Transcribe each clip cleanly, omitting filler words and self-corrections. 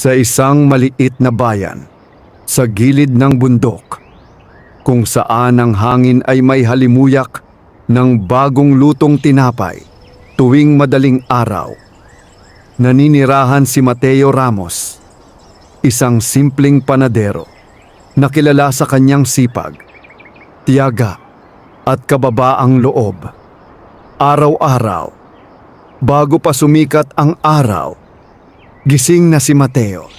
Sa isang maliit na bayan, sa gilid ng bundok, kung saan ang hangin ay may halimuyak ng bagong lutong tinapay tuwing madaling araw, naninirahan si Mateo Ramos, isang simpleng panadero na kilala sa kanyang sipag, tiyaga at kababaang loob. Araw-araw, bago pa sumikat ang araw, gising na si Mateo.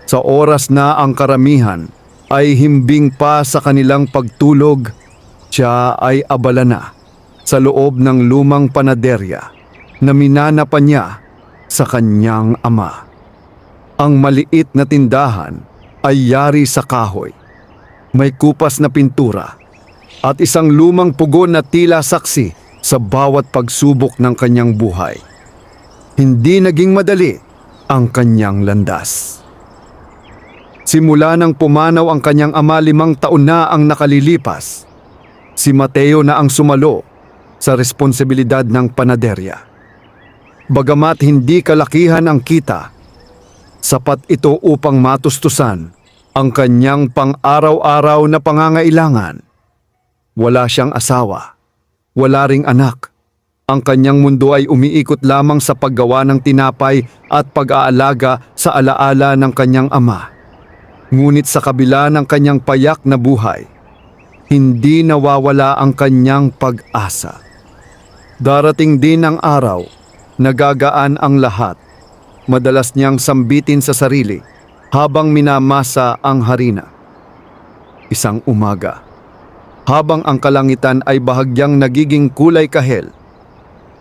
Sa oras na ang karamihan ay himbing pa sa kanilang pagtulog, siya ay abala na sa loob ng lumang panaderya na minana pa niya sa kanyang ama. Ang maliit na tindahan ay yari sa kahoy, may kupas na pintura at isang lumang pugon na tila saksi sa bawat pagsubok ng kanyang buhay. Hindi naging madali ang kanyang landas. Simula nang pumanaw ang kanyang ama 5 taon na ang nakalilipas, si Mateo na ang sumalo sa responsibilidad ng panaderya. Bagamat hindi kalakihan ang kita, sapat ito upang matustusan ang kanyang pang-araw-araw na pangangailangan. Wala siyang asawa, wala ring anak. Ang kanyang mundo ay umiikot lamang sa paggawa ng tinapay at pag-aalaga sa alaala ng kanyang ama. Ngunit sa kabila ng kanyang payak na buhay, hindi nawawala ang kanyang pag-asa. Darating din ang araw, nagagaan ang lahat. Madalas niyang sambitin sa sarili habang minamasa ang harina. Isang umaga, habang ang kalangitan ay bahagyang nagiging kulay kahel,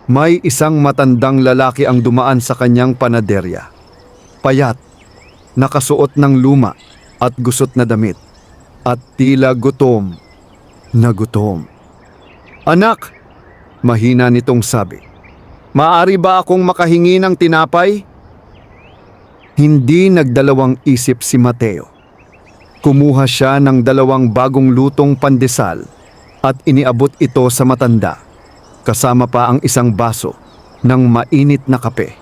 may isang matandang lalaki ang dumaan sa kanyang panaderya. Payat, nakasuot ng luma at gusot na damit, at tila gutom na gutom. "Anak," mahina nitong sabi, "maaari ba akong makahingi ng tinapay?" Hindi nagdalawang isip si Mateo. Kumuha siya ng 2 bagong lutong pandesal at iniabot ito sa matanda, kasama pa ang isang baso ng mainit na kape.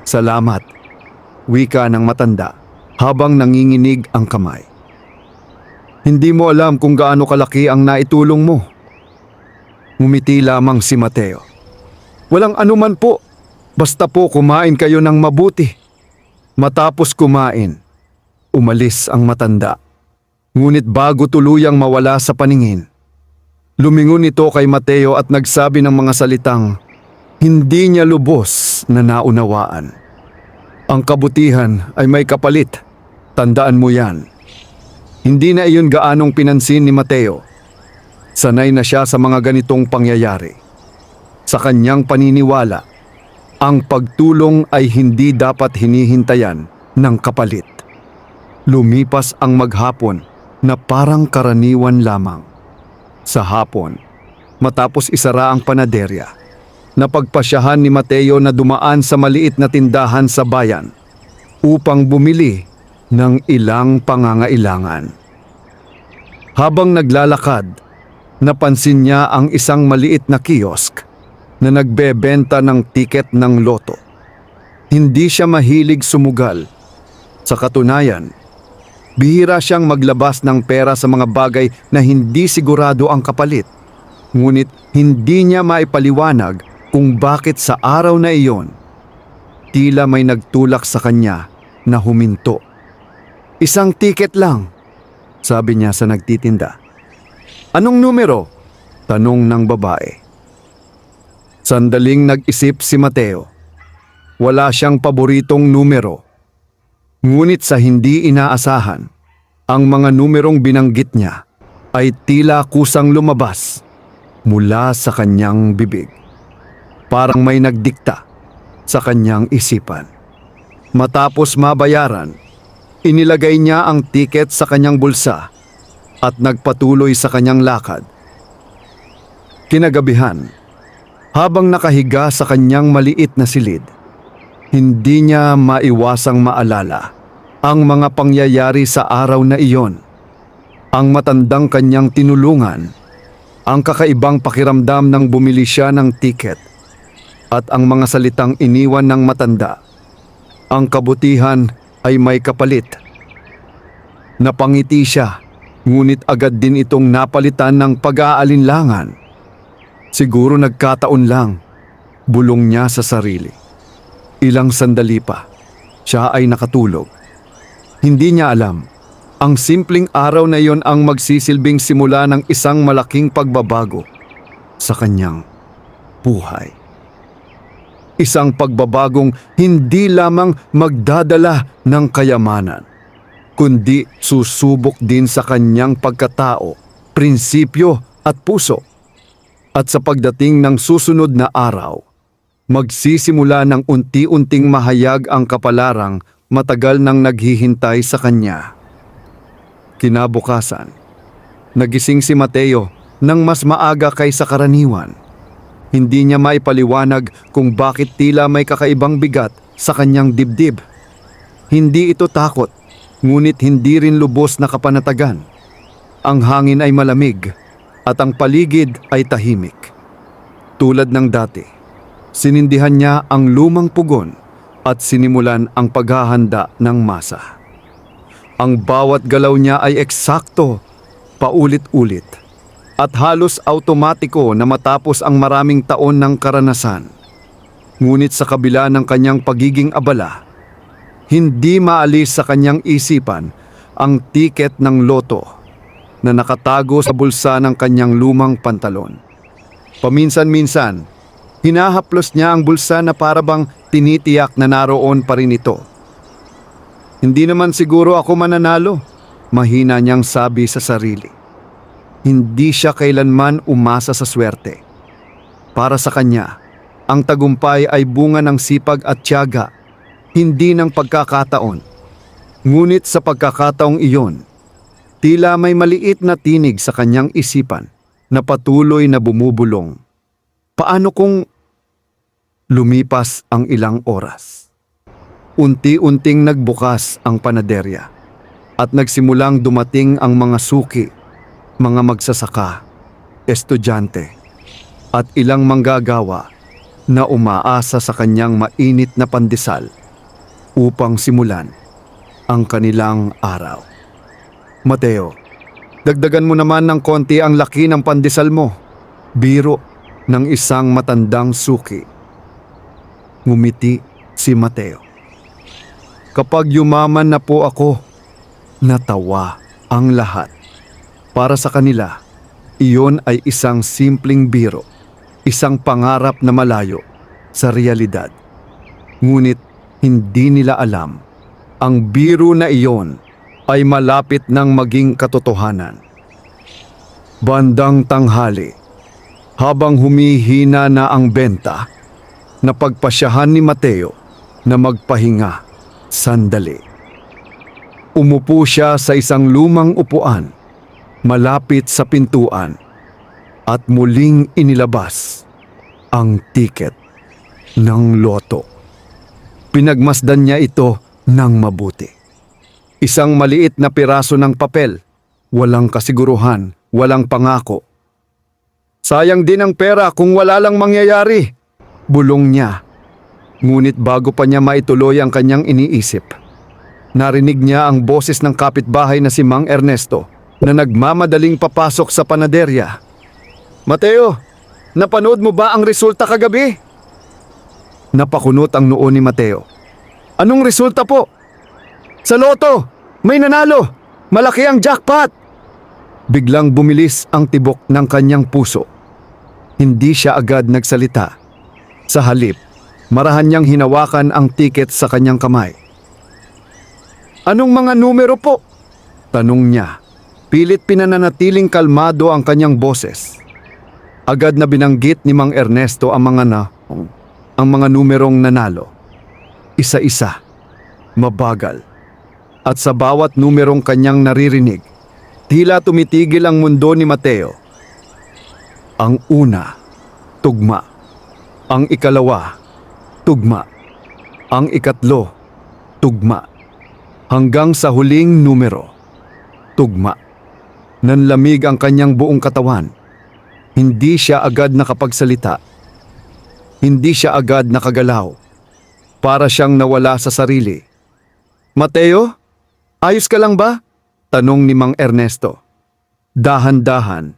"Salamat," wika ng matanda habang nanginginig ang kamay. "Hindi mo alam kung gaano kalaki ang naitulong mo." Ngumiti lamang si Mateo. "Walang anuman po, basta po kumain kayo ng mabuti." Matapos kumain, umalis ang matanda. Ngunit bago tuluyang mawala sa paningin, lumingon ito kay Mateo at nagsabi ng mga salitang hindi niya lubos na naunawaan. "Ang kabutihan ay may kapalit, tandaan mo yan." Hindi na iyon gaanong pinansin ni Mateo. Sanay na siya sa mga ganitong pangyayari. Sa kanyang paniniwala, ang pagtulong ay hindi dapat hinihintayan ng kapalit. Lumipas ang maghapon na parang karaniwan lamang. Sa hapon, matapos isara ang panaderya, napagpasyahan ni Mateo na dumaan sa maliit na tindahan sa bayan upang bumili ng ilang pangangailangan. Habang naglalakad, napansin niya ang isang maliit na kiosk na nagbebenta ng tiket ng loto. Hindi siya mahilig sumugal. Sa katunayan, bihira siyang maglabas ng pera sa mga bagay na hindi sigurado ang kapalit. Ngunit hindi niya maipaliwanag kung bakit sa araw na iyon, tila may nagtulak sa kanya na huminto. "Isang tiket lang," sabi niya sa nagtitinda. "Anong numero?" tanong ng babae. Sandaling nag-isip si Mateo. Wala siyang paboritong numero. Ngunit sa hindi inaasahan, ang mga numerong binanggit niya ay tila kusang lumabas mula sa kanyang bibig. Parang may nagdikta sa kanyang isipan. Matapos mabayaran, inilagay niya ang tiket sa kanyang bulsa at nagpatuloy sa kanyang lakad. Kinagabihan, habang nakahiga sa kanyang maliit na silid, hindi niya maiwasang maalala ang mga pangyayari sa araw na iyon. Ang matandang kanyang tinulungan, ang kakaibang pakiramdam nang bumili siya ng tiket, at ang mga salitang iniwan ng matanda. Ang kabutihan ay may kapalit. Napangiti siya, ngunit agad din itong napalitan ng pag-aalinlangan. Siguro nagkataon lang, bulong niya sa sarili. Ilang sandali pa, siya ay nakatulog. Hindi niya alam, ang simpleng araw na iyon ang magsisilbing simula ng isang malaking pagbabago sa kanyang buhay. Isang pagbabagong hindi lamang magdadala ng kayamanan, kundi susubok din sa kanyang pagkatao, prinsipyo at puso. At sa pagdating ng susunod na araw, magsisimula ng unti-unting mahayag ang kapalarang matagal nang naghihintay sa kanya. Kinabukasan, nagising si Mateo nang mas maaga kaysa karaniwan. Hindi niya maipaliwanag kung bakit tila may kakaibang bigat sa kanyang dibdib. Hindi ito takot, ngunit hindi rin lubos na kapanatagan. Ang hangin ay malamig at ang paligid ay tahimik. Tulad ng dati, sinindihan niya ang lumang pugon at sinimulan ang paghahanda ng masa. Ang bawat galaw niya ay eksakto, paulit-ulit, at halos automatiko na matapos ang maraming taon ng karanasan. Ngunit sa kabila ng kanyang pagiging abala, hindi maalis sa kanyang isipan ang tiket ng loto na nakatago sa bulsa ng kanyang lumang pantalon. Paminsan-minsan, hinahaplos niya ang bulsa na parabang tinitiyak na naroon pa rin ito. Hindi naman siguro ako mananalo, mahina niyang sabi sa sarili. Hindi siya kailanman umasa sa swerte. Para sa kanya, ang tagumpay ay bunga ng sipag at tiyaga, hindi ng pagkakataon. Ngunit sa pagkakataong iyon, tila may maliit na tinig sa kanyang isipan na patuloy na bumubulong. Paano kung lumipas ang ilang oras? Unti-unting nagbukas ang panaderya at nagsimulang dumating ang mga suki, mga magsasaka, estudyante, at ilang manggagawa na umaasa sa kanyang mainit na pandesal upang simulan ang kanilang araw. Mateo, dagdagan mo naman ng konti ang laki ng pandesal mo. Biro ng isang matandang suki. Ngumiti si Mateo. Kapag yumaman na po ako, natawa ang lahat. Para sa kanila, iyon ay isang simpleng biro, isang pangarap na malayo sa realidad. Ngunit hindi nila alam, ang biro na iyon ay malapit ng maging katotohanan. Bandang tanghali, habang humihina na ang benta, napagpasyahan ni Mateo na magpahinga sandali. Umupo siya sa isang lumang upuan, malapit sa pintuan, at muling inilabas ang tiket ng loto. Pinagmasdan niya ito ng mabuti. Isang maliit na piraso ng papel, walang kasiguruhan, walang pangako. Sayang din ang pera kung wala lang mangyayari, bulong niya. Ngunit bago pa niya maituloy ang kanyang iniisip, narinig niya ang boses ng kapitbahay na si Mang Ernesto na nagmamadaling papasok sa panaderya. Mateo, napanood mo ba ang resulta kagabi? Napakunot ang noo ni Mateo. Anong resulta po? Sa loto, may nanalo! Malaki ang jackpot! Biglang bumilis ang tibok ng kanyang puso. Hindi siya agad nagsalita. Sa halip, marahan niyang hinawakan ang tiket sa kanyang kamay. Anong mga numero po? Tanong niya. Pilit pinananatiling kalmado ang kanyang boses. Agad na binanggit ni Mang Ernesto ang mga numerong nanalo. Isa-isa, mabagal. At sa bawat numerong kanyang naririnig, tila tumitigil ang mundo ni Mateo. Ang una, tugma. Ang ikalawa, tugma. Ang ikatlo, tugma. Hanggang sa huling numero, tugma. Nanlamig ang kanyang buong katawan. Hindi siya agad nakapagsalita. Hindi siya agad nakagalaw. Para siyang nawala sa sarili. Mateo, ayos ka lang ba? Tanong ni Mang Ernesto. Dahan-dahan,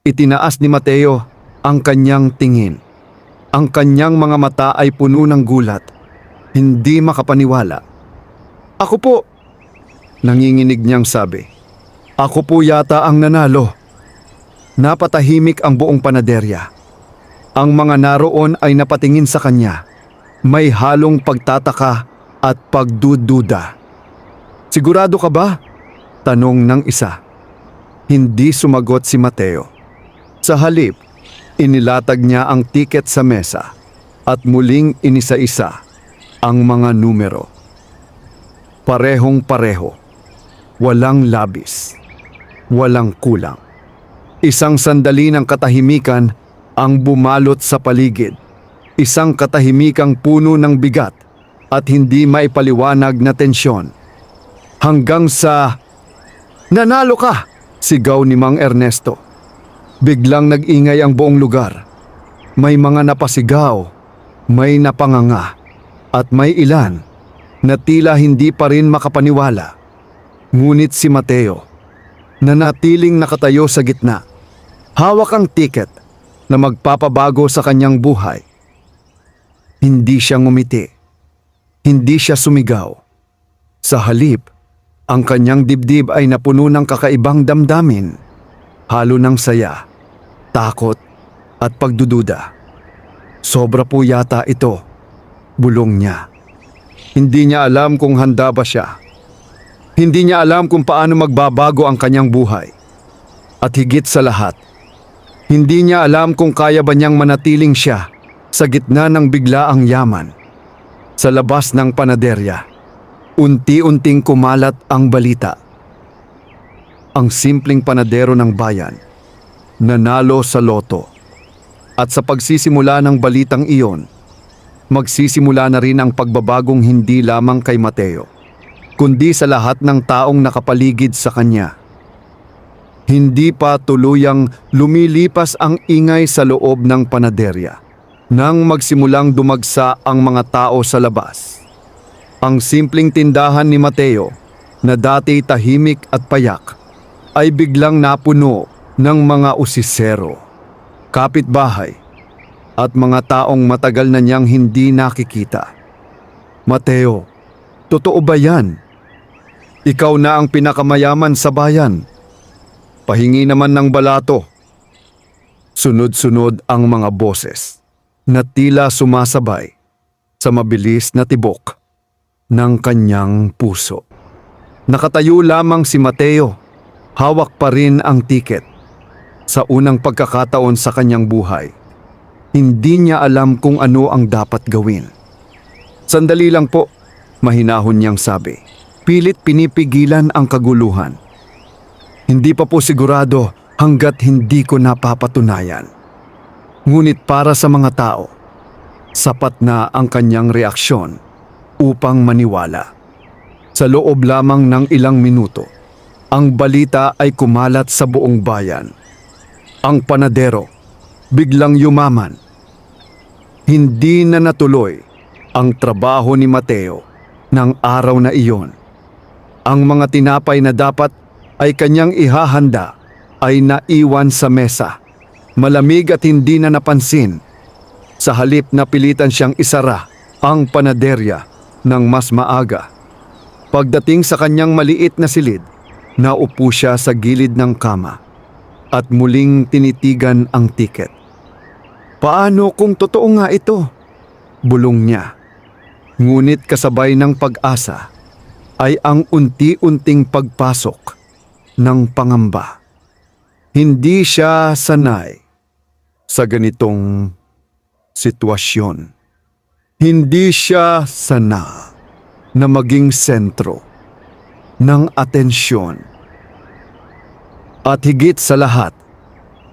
itinaas ni Mateo ang kanyang tingin. Ang kanyang mga mata ay puno ng gulat. Hindi makapaniwala. Ako po, nanginginig niyang sabi. Ako po yata ang nanalo. Napatahimik ang buong panaderya. Ang mga naroon ay napatingin sa kanya. May halong pagtataka at pagdududa. Sigurado ka ba? Tanong ng isa. Hindi sumagot si Mateo. Sa halip, inilatag niya ang tiket sa mesa at muling inisa-isa ang mga numero. Parehong-pareho. Walang labis. Walang kulang. Isang sandali ng katahimikan ang bumalot sa paligid. Isang katahimikang puno ng bigat at hindi maipaliwanag na tensyon. Hanggang sa, "Nanalo ka!" sigaw ni Mang Ernesto. Biglang nag-ingay ang buong lugar. May mga napasigaw, may napanganga, at may ilan na tila hindi pa rin makapaniwala. Ngunit si Mateo, nanatiling nakatayo sa gitna, hawak ang tiket na magpapabago sa kanyang buhay. Hindi siya ngumiti. Hindi siya sumigaw. Sa halip, ang kanyang dibdib ay napuno ng kakaibang damdamin, halo ng saya, takot at pagdududa. Sobra po yata ito, bulong niya. Hindi niya alam kung handa ba siya. Hindi niya alam kung paano magbabago ang kanyang buhay. At higit sa lahat, hindi niya alam kung kaya ba niyang manatiling siya sa gitna ng biglaang yaman. Sa labas ng panaderya, unti-unting kumalat ang balita. Ang simpleng panadero ng bayan, nanalo sa loto. At sa pagsisimula ng balitang iyon, magsisimula na rin ang pagbabagong hindi lamang kay Mateo, kundi sa lahat ng taong nakapaligid sa kanya. Hindi pa tuluyang lumilipas ang ingay sa loob ng panaderya nang magsimulang dumagsa ang mga tao sa labas. Ang simpleng tindahan ni Mateo, na dati tahimik at payak, ay biglang napuno ng mga usisero, kapitbahay, at mga taong matagal na niyang hindi nakikita. Mateo, totoo ba yan? Ikaw na ang pinakamayaman sa bayan. Pahingi naman ng balato. Sunod-sunod ang mga boses na tila sumasabay sa mabilis na tibok ng kanyang puso. Nakatayo lamang si Mateo, hawak pa rin ang tiket. Sa unang pagkakataon sa kanyang buhay, hindi niya alam kung ano ang dapat gawin. Sandali lang po, mahinahon niyang sabi. Pilit pinipigilan ang kaguluhan. Hindi pa po sigurado hanggat hindi ko napapatunayan. Ngunit para sa mga tao, sapat na ang kanyang reaksyon upang maniwala. Sa loob lamang ng ilang minuto, ang balita ay kumalat sa buong bayan. Ang panadero biglang yumaman. Hindi na natuloy ang trabaho ni Mateo ng araw na iyon. Ang mga tinapay na dapat ay kanyang ihahanda ay naiwan sa mesa. Malamig at hindi na napansin. Sa halip na pilitan siyang isara ang panaderya ng mas maaga. Pagdating sa kanyang maliit na silid, naupo siya sa gilid ng kama at muling tinitigan ang tiket. Paano kung totoo nga ito? Bulong niya. Ngunit kasabay ng pag-asa ay ang unti-unting pagpasok ng pangamba. Hindi siya sanay sa ganitong sitwasyon. Hindi siya sana na maging sentro ng atensyon. At higit sa lahat,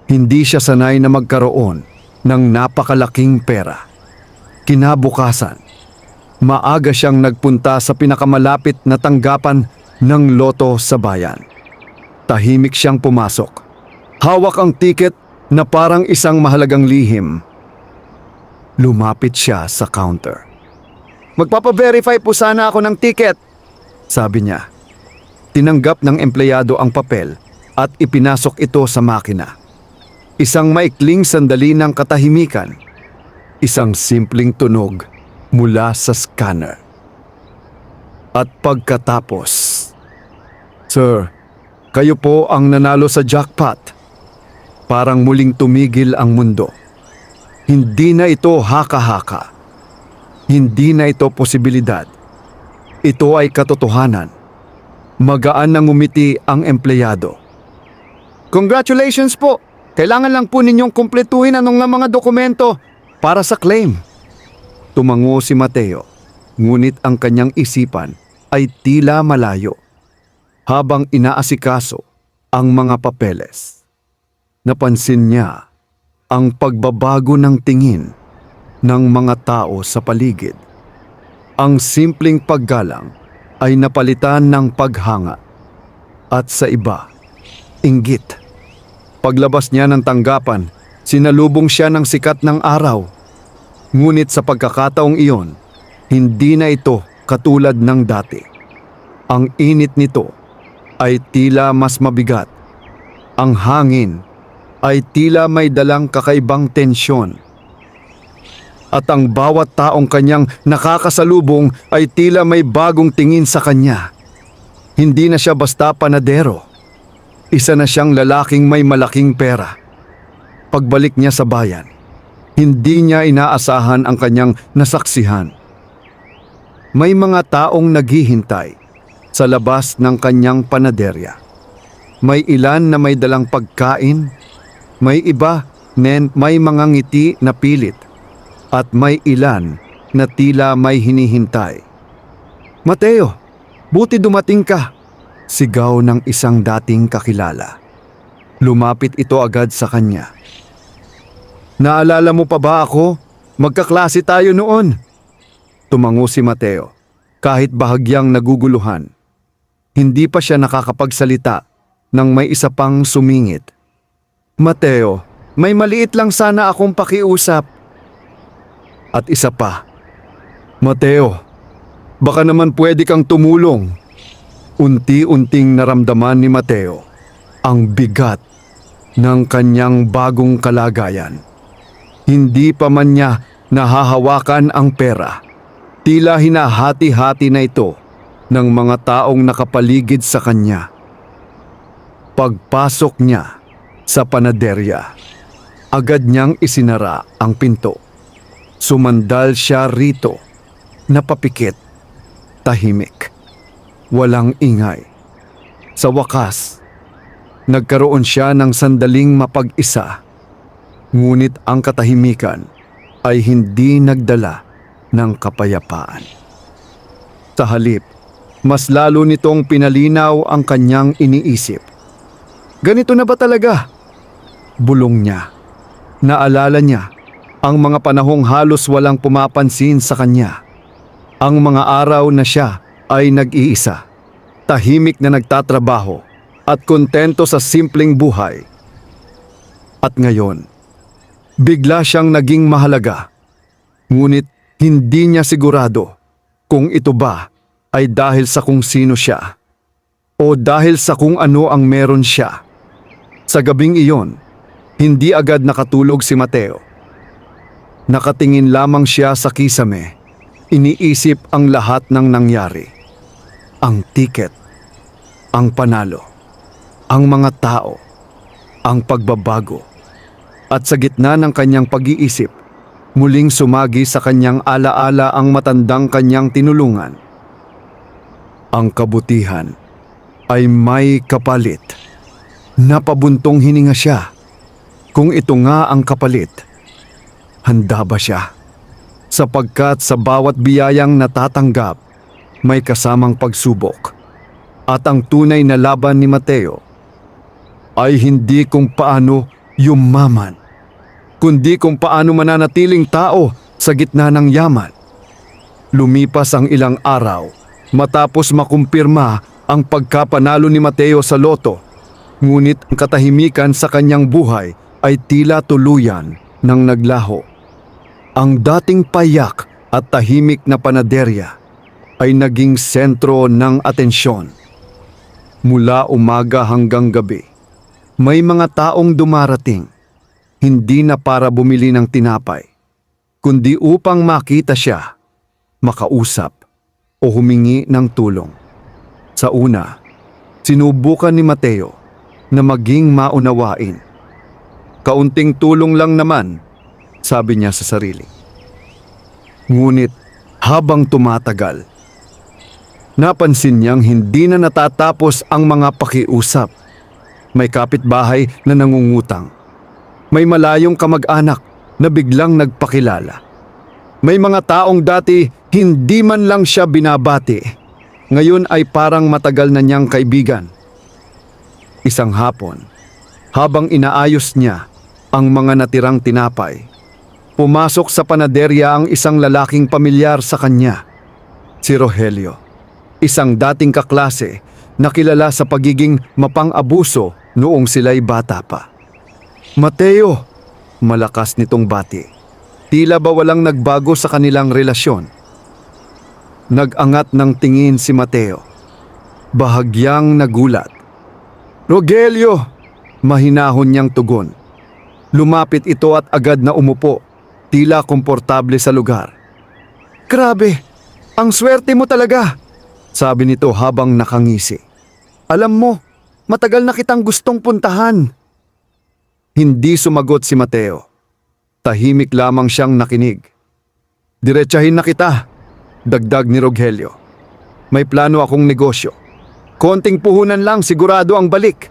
hindi siya sanay na magkaroon ng napakalaking pera. Kinabukasan, maaga siyang nagpunta sa pinakamalapit na tanggapan ng loto sa bayan. Tahimik siyang pumasok. Hawak ang tiket na parang isang mahalagang lihim. Lumapit siya sa counter. Magpapa-verify po sana ako ng ticket. sabi niya. Tinanggap ng empleyado ang papel at ipinasok ito sa makina. Isang maikling sandali ng katahimikan. Isang simpleng tunog mula sa scanner. At pagkatapos, "Sir, kayo po ang nanalo sa jackpot." Parang muling tumigil ang mundo. Hindi na ito haka-haka. Hindi na ito posibilidad. Ito ay katotohanan. Magaan na ngumiti ang empleyado. "Congratulations po! Kailangan lang po ninyong kumpletuhin anong ng mga dokumento para sa claim." Tumango si Mateo, ngunit ang kanyang isipan ay tila malayo habang inaasikaso ang mga papeles. Napansin niya ang pagbabago ng tingin ng mga tao sa paligid. Ang simpleng paggalang ay napalitan ng paghanga at sa iba, inggit. Paglabas niya ng tanggapan, sinalubong siya ng sikat ng araw. Ngunit sa pagkakataong iyon, hindi na ito katulad ng dati. Ang init nito ay tila mas mabigat. Ang hangin ay tila may dalang kakaibang tensyon. At ang bawat taong kanyang nakakasalubong ay tila may bagong tingin sa kanya. Hindi na siya basta panadero. Isa na siyang lalaking may malaking pera. Pagbalik niya sa bayan, hindi niya inaasahan ang kanyang nasaksihan. May mga taong naghihintay sa labas ng kanyang panaderya. May ilan na may dalang pagkain, may iba may mga ngiti na pilit, at may ilan na tila may hinihintay. "Mateo, buti dumating ka!" sigaw ng isang dating kakilala. Lumapit ito agad sa kanya. "Naalala mo pa ba ako? Magkaklase tayo noon." Tumango si Mateo, kahit bahagyang naguguluhan. Hindi pa siya nakakapagsalita nang may isa pang sumingit. "Mateo, may maliit lang sana akong pakiusap." At isa pa, "Mateo, baka naman pwede kang tumulong." Unti-unting naramdaman ni Mateo ang bigat ng kanyang bagong kalagayan. Hindi pa man niya nahahawakan ang pera. Tila hinahati-hati na ito ng mga taong nakapaligid sa kanya. Pagpasok niya sa panaderya, agad niyang isinara ang pinto. Sumandal siya rito, napapikit, tahimik, walang ingay. Sa wakas, nagkaroon siya ng sandaling mapag-isa. Ngunit ang katahimikan ay hindi nagdala ng kapayapaan. Sa halip, mas lalo nitong pinalinaw ang kanyang iniisip. Ganito na ba talaga? Bulong niya. Naalala niya ang mga panahong halos walang pumapansin sa kanya. Ang mga araw na siya ay nag-iisa, tahimik na nagtatrabaho at kontento sa simpleng buhay. At ngayon, bigla siyang naging mahalaga. Ngunit hindi niya sigurado kung ito ba ay dahil sa kung sino siya o dahil sa kung ano ang meron siya. Sa gabing iyon, hindi agad nakatulog si Mateo. Nakatingin lamang siya sa kisame, iniisip ang lahat ng nangyari. Ang tiket, ang panalo, ang mga tao, ang pagbabago. At sa gitna ng kanyang pag-iisip, muling sumagi sa kanyang alaala ang matandang kanyang tinulungan. Ang kabutihan ay may kapalit. Napabuntong hininga siya. Kung ito nga ang kapalit, handa ba siya? Sapagkat sa bawat biyayang natatanggap, may kasamang pagsubok. At ang tunay na laban ni Mateo ay hindi kung paano yumaman, kundi kung paano mananatiling tao sa gitna ng yaman. Lumipas ang ilang araw matapos makumpirma ang pagkapanalo ni Mateo sa loto, ngunit ang katahimikan sa kanyang buhay ay tila tuluyan ng naglaho. Ang dating payak at tahimik na panaderya ay naging sentro ng atensyon. Mula umaga hanggang gabi, may mga taong dumarating, hindi na para bumili ng tinapay, kundi upang makita siya, makausap, o humingi ng tulong. Sa una, sinubukan ni Mateo na maging maunawain. Kaunting tulong lang naman, sabi niya sa sarili. Ngunit habang tumatagal, napansin niyang hindi na natatapos ang mga pakiusap. May kapitbahay na nangungutang. May malayong kamag-anak na biglang nagpakilala. May mga taong dati hindi man lang siya binabati, ngayon ay parang matagal na niyang kaibigan. Isang hapon, habang inaayos niya ang mga natirang tinapay, pumasok sa panaderya ang isang lalaking pamilyar sa kanya, si Rogelio, isang dating kaklase na kilala sa pagiging mapang-abuso noong sila'y bata pa. Mateo, malakas nitong bati. Tila ba walang nagbago sa kanilang relasyon? Nag-angat ng tingin si Mateo. Bahagyang nagulat. Rogelio! Mahinahon niyang tugon. Lumapit ito at agad na umupo, tila komportable sa lugar. Grabe! Ang swerte mo talaga! Sabi nito habang nakangisi. Alam mo, matagal na kitang gustong puntahan. Hindi sumagot si Mateo. Tahimik lamang siyang nakinig. Diretsahin na kita, dagdag ni Rogelio. May plano akong negosyo. Konting puhunan lang sigurado ang balik.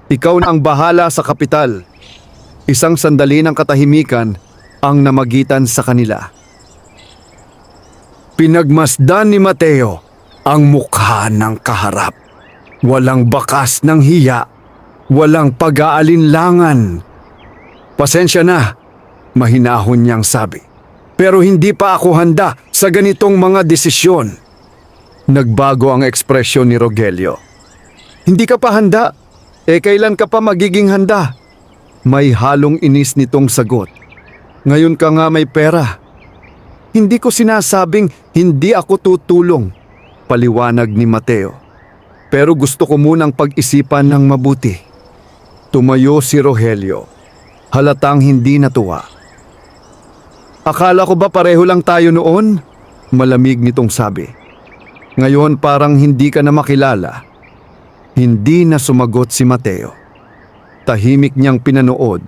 Ikaw na ang bahala sa kapital. Isang sandali ng katahimikan ang namagitan sa kanila. Pinagmasdan ni Mateo ang mukha ng kaharap. Walang bakas ng hiya, walang pag-aalinlangan. Pasensya na, mahinahon niyang sabi. Pero hindi pa ako handa sa ganitong mga desisyon. Nagbago ang ekspresyon ni Rogelio. Hindi ka pa handa? Kailan ka pa magiging handa? May halong inis nitong sagot. Ngayon ka nga may pera. Hindi ko sinasabing hindi ako tutulong, paliwanag ni Mateo. Pero gusto ko munang pag-isipan ng mabuti. Tumayo si Rogelio. Halatang hindi natuwa. Akala ko ba pareho lang tayo noon? Malamig nitong sabi. Ngayon parang hindi ka na makilala. Hindi na sumagot si Mateo. Tahimik niyang pinanood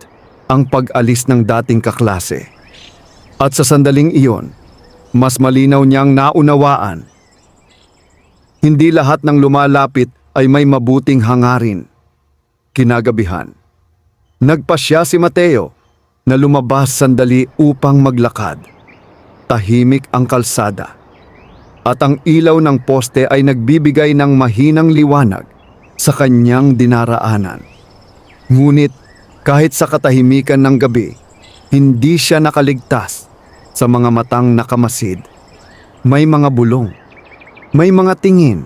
ang pag-alis ng dating kaklase. At sa sandaling iyon, mas malinaw niyang naunawaan. Hindi lahat ng lumalapit ay may mabuting hangarin. Kinagabihan, nagpasya si Mateo na lumabas sandali upang maglakad. Tahimik ang kalsada. At ang ilaw ng poste ay nagbibigay ng mahinang liwanag sa kanyang dinaraanan. Ngunit kahit sa katahimikan ng gabi, hindi siya nakaligtas sa mga matang nakamasid. May mga bulong, may mga tingin,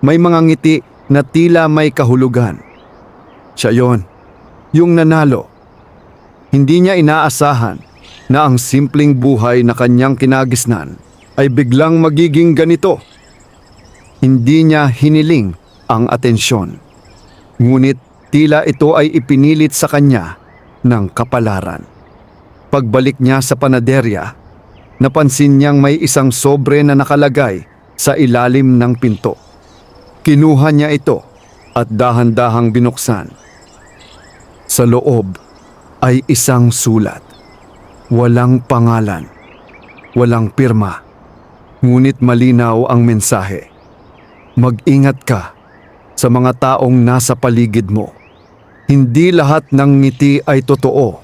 may mga ngiti na tila may kahulugan. Siya yon, yung nanalo. Hindi niya inaasahan na ang simpleng buhay na kanyang kinagisnan ay biglang magiging ganito. Hindi niya hiniling ang atensyon. Ngunit tila ito ay ipinilit sa kanya ng kapalaran. Pagbalik niya sa panaderya, napansin niyang may isang sobre na nakalagay sa ilalim ng pinto. Kinuha niya ito at dahan-dahang binuksan. Sa loob ay isang sulat. Walang pangalan, walang pirma, ngunit malinaw ang mensahe. Mag-ingat ka sa mga taong nasa paligid mo. Hindi lahat ng ngiti ay totoo.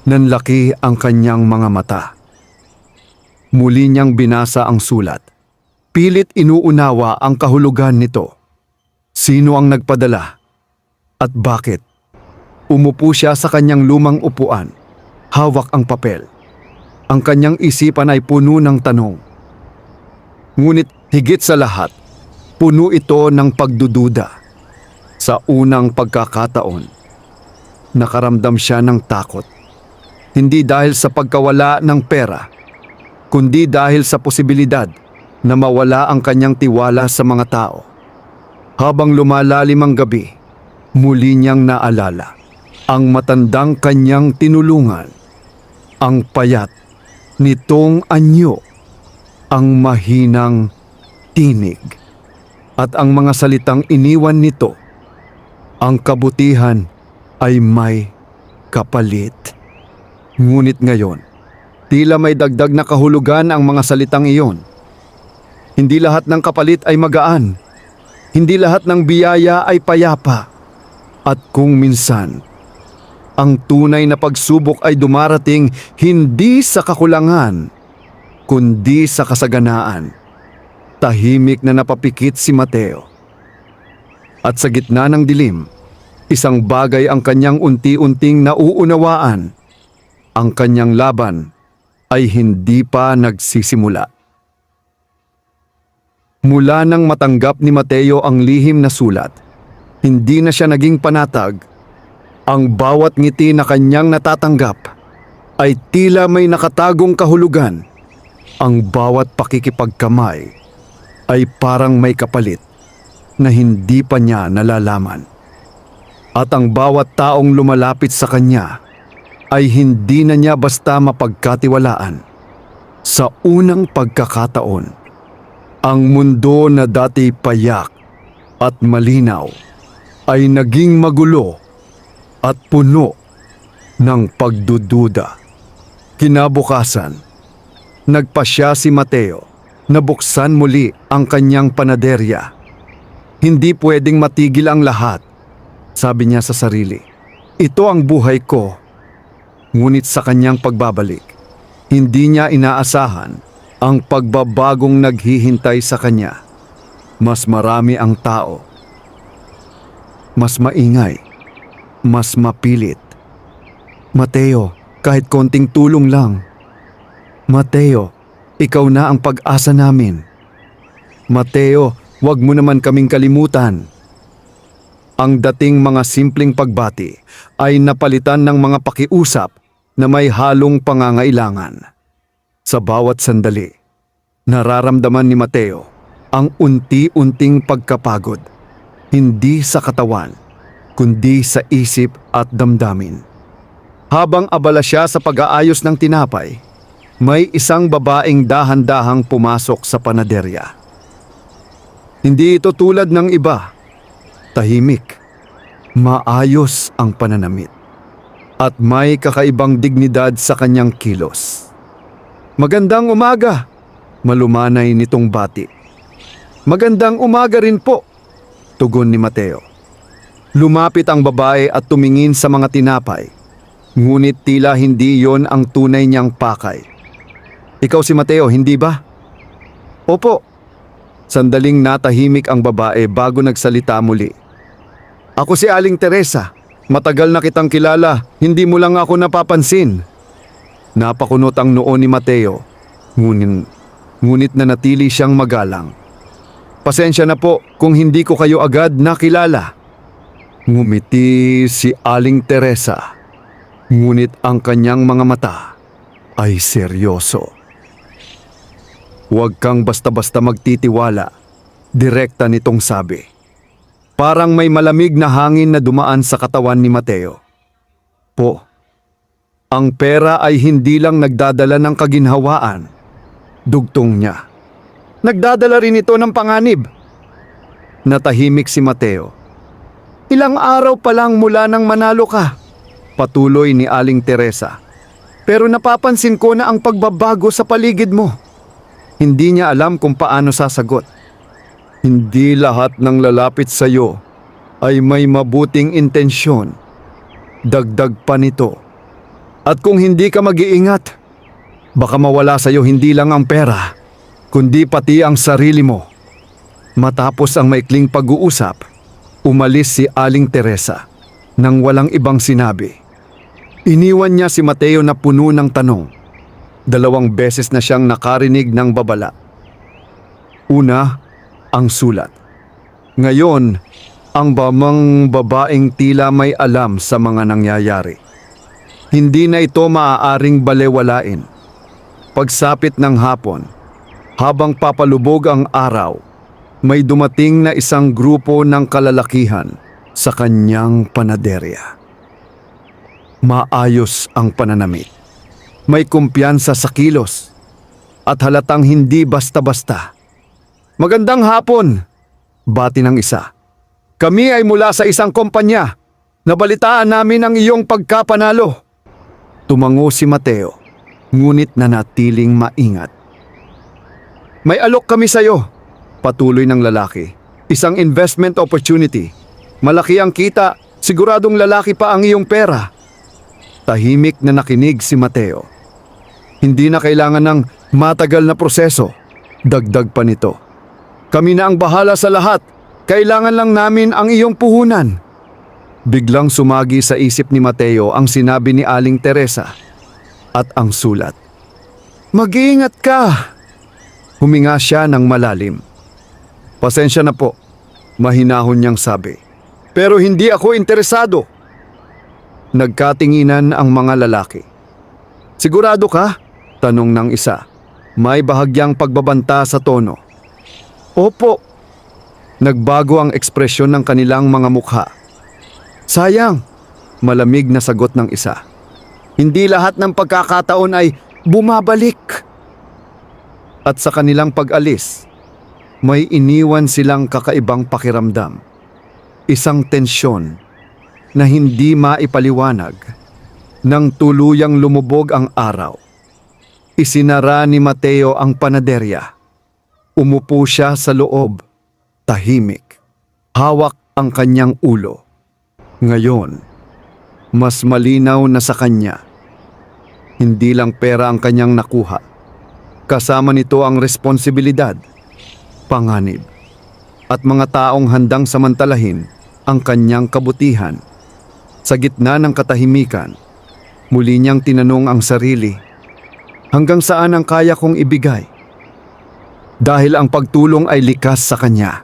Nanlaki ang kanyang mga mata. Muli niyang binasa ang sulat. Pilit inuunawa ang kahulugan nito. Sino ang nagpadala? At bakit? Umupo siya sa kanyang lumang upuan. Hawak ang papel. Ang kanyang isipan ay puno ng tanong. Ngunit higit sa lahat, puno ito ng pagdududa. Sa unang pagkakataon, nakaramdam siya ng takot. Hindi dahil sa pagkawala ng pera, kundi dahil sa posibilidad na mawala ang kanyang tiwala sa mga tao. Habang lumalalim ang gabi, muli niyang naalala ang matandang kanyang tinulungan, ang payat nitong anyo, ang mahinang tinig, at ang mga salitang iniwan nito. Ang kabutihan ay may kapalit. Ngunit ngayon, tila may dagdag na kahulugan ang mga salitang iyon. Hindi lahat ng kapalit ay magaan. Hindi lahat ng biyaya ay payapa. At kung minsan, ang tunay na pagsubok ay dumarating hindi sa kakulangan, kundi sa kasaganaan. Tahimik na napapikit si Mateo. At sa gitna ng dilim, isang bagay ang kanyang unti-unting nauunawaan. Ang kanyang laban ay hindi pa nagsisimula. Mula nang matanggap ni Mateo ang lihim na sulat, hindi na siya naging panatag. Ang bawat ngiti na kanyang natatanggap ay tila may nakatagong kahulugan. Ang bawat pakikipagkamay ay parang may kapalit na hindi pa niya nalalaman. At ang bawat taong lumalapit sa kanya ay hindi na niya basta mapagkatiwalaan. Sa unang pagkakataon, ang mundo na dati payak at malinaw ay naging magulo at puno ng pagdududa. Kinabukasan, nagpasya si Mateo na buksan muli ang kanyang panaderya. Hindi pwedeng matigil ang lahat, sabi niya sa sarili. Ito ang buhay ko. Ngunit sa kanyang pagbabalik, hindi niya inaasahan ang pagbabagong naghihintay sa kanya. Mas marami ang tao. Mas maingay. Mas mapilit. Mateo, kahit konting tulong lang. Mateo, ikaw na ang pag-asa namin. Mateo, huwag mo naman kaming kalimutan. Ang dating mga simpleng pagbati ay napalitan ng mga pakiusap na may halong pangangailangan. Sa bawat sandali, nararamdaman ni Mateo ang unti-unting pagkapagod, hindi sa katawan, kundi sa isip at damdamin. Habang abala siya sa pag-aayos ng tinapay, may isang babaeng dahan-dahang pumasok sa panaderya. Hindi ito tulad ng iba. Tahimik, maayos ang pananamit, at may kakaibang dignidad sa kanyang kilos. Magandang umaga, malumanay nitong bati. Magandang umaga rin po, tugon ni Mateo. Lumapit ang babae at tumingin sa mga tinapay, ngunit tila hindi yon ang tunay niyang pakay. Ikaw si Mateo, hindi ba? Opo. Sandaling natahimik ang babae bago nagsalita muli. Ako si Aling Teresa. Matagal na kitang kilala, hindi mo lang ako napapansin. Napakunot ang noo ni Mateo, ngunit nanatili siyang magalang. Pasensya na po kung hindi ko kayo agad nakilala. Ngumiti si Aling Teresa, ngunit ang kanyang mga mata ay seryoso. Huwag kang basta-basta magtitiwala, direkta nitong sabi. Parang may malamig na hangin na dumaan sa katawan ni Mateo. Po, ang pera ay hindi lang nagdadala ng kaginhawaan. Dugtong niya. Nagdadala rin ito ng panganib. Natahimik si Mateo. Ilang araw pa lang mula nang manalo ka, patuloy ni Aling Teresa. Pero napapansin ko na ang pagbabago sa paligid mo. Hindi niya alam kung paano sasagot. Hindi lahat ng lalapit sa iyo ay may mabuting intensyon. Dagdag pa nito. At kung hindi ka mag-iingat, baka mawala sa iyo hindi lang ang pera, kundi pati ang sarili mo. Matapos ang maikling pag-uusap, umalis si Aling Teresa nang walang ibang sinabi. Iniwan niya si Mateo na puno ng tanong. 2 beses na siyang nakarinig ng babala. Una, ang sulat. Ngayon, ang babaeng tila may alam sa mga nangyayari. Hindi na ito maaaring balewalain. Pagsapit ng hapon, Habang papalubog ang araw, may dumating na isang grupo ng kalalakihan sa kanyang panaderya. Maayos ang pananamit. May kumpiyansa sa kilos at halatang hindi basta-basta. "Magandang hapon," bati ng isa. "Kami ay mula sa isang kumpanya. Nabalitaan namin ang iyong pagkapanalo." Tumango si Mateo, ngunit nanatiling maingat. "May alok kami sa iyo," patuloy ng lalaki. "Isang investment opportunity. Malaki ang kita, siguradong lalaki pa ang iyong pera." Tahimik na nakinig si Mateo. "Hindi na kailangan ng matagal na proseso," dagdag pa nito. "Kami na ang bahala sa lahat. Kailangan lang namin ang iyong puhunan." Biglang sumagi sa isip ni Mateo ang sinabi ni Aling Teresa at ang sulat. "Mag-iingat ka." Huminga siya ng malalim. "Pasensya na po," mahinahon niyang sabi. "Pero hindi ako interesado." Nagkatinginan ang mga lalaki. "Sigurado ka?" tanong ng isa. May bahagyang pagbabanta sa tono. "Opo." Nagbago ang ekspresyon ng kanilang mga mukha. "Sayang," malamig na sagot ng isa. "Hindi lahat ng pagkakataon ay bumabalik." At sa kanilang pag-alis, may iniwan silang kakaibang pakiramdam. Isang tensyon na hindi maipaliwanag. Nang tuluyang lumubog ang araw, isinara ni Mateo ang panaderya. Umupo siya sa loob, tahimik. Hawak ang kanyang ulo. Ngayon, mas malinaw na sa kanya. Hindi lang pera ang kanyang nakuha. Kasama nito ang responsibilidad, panganib, at mga taong handang samantalahin ang kanyang kabutihan. Sa gitna ng katahimikan, muli niyang tinanong ang sarili, hanggang saan ang kaya kong ibigay? Dahil ang pagtulong ay likas sa kanya.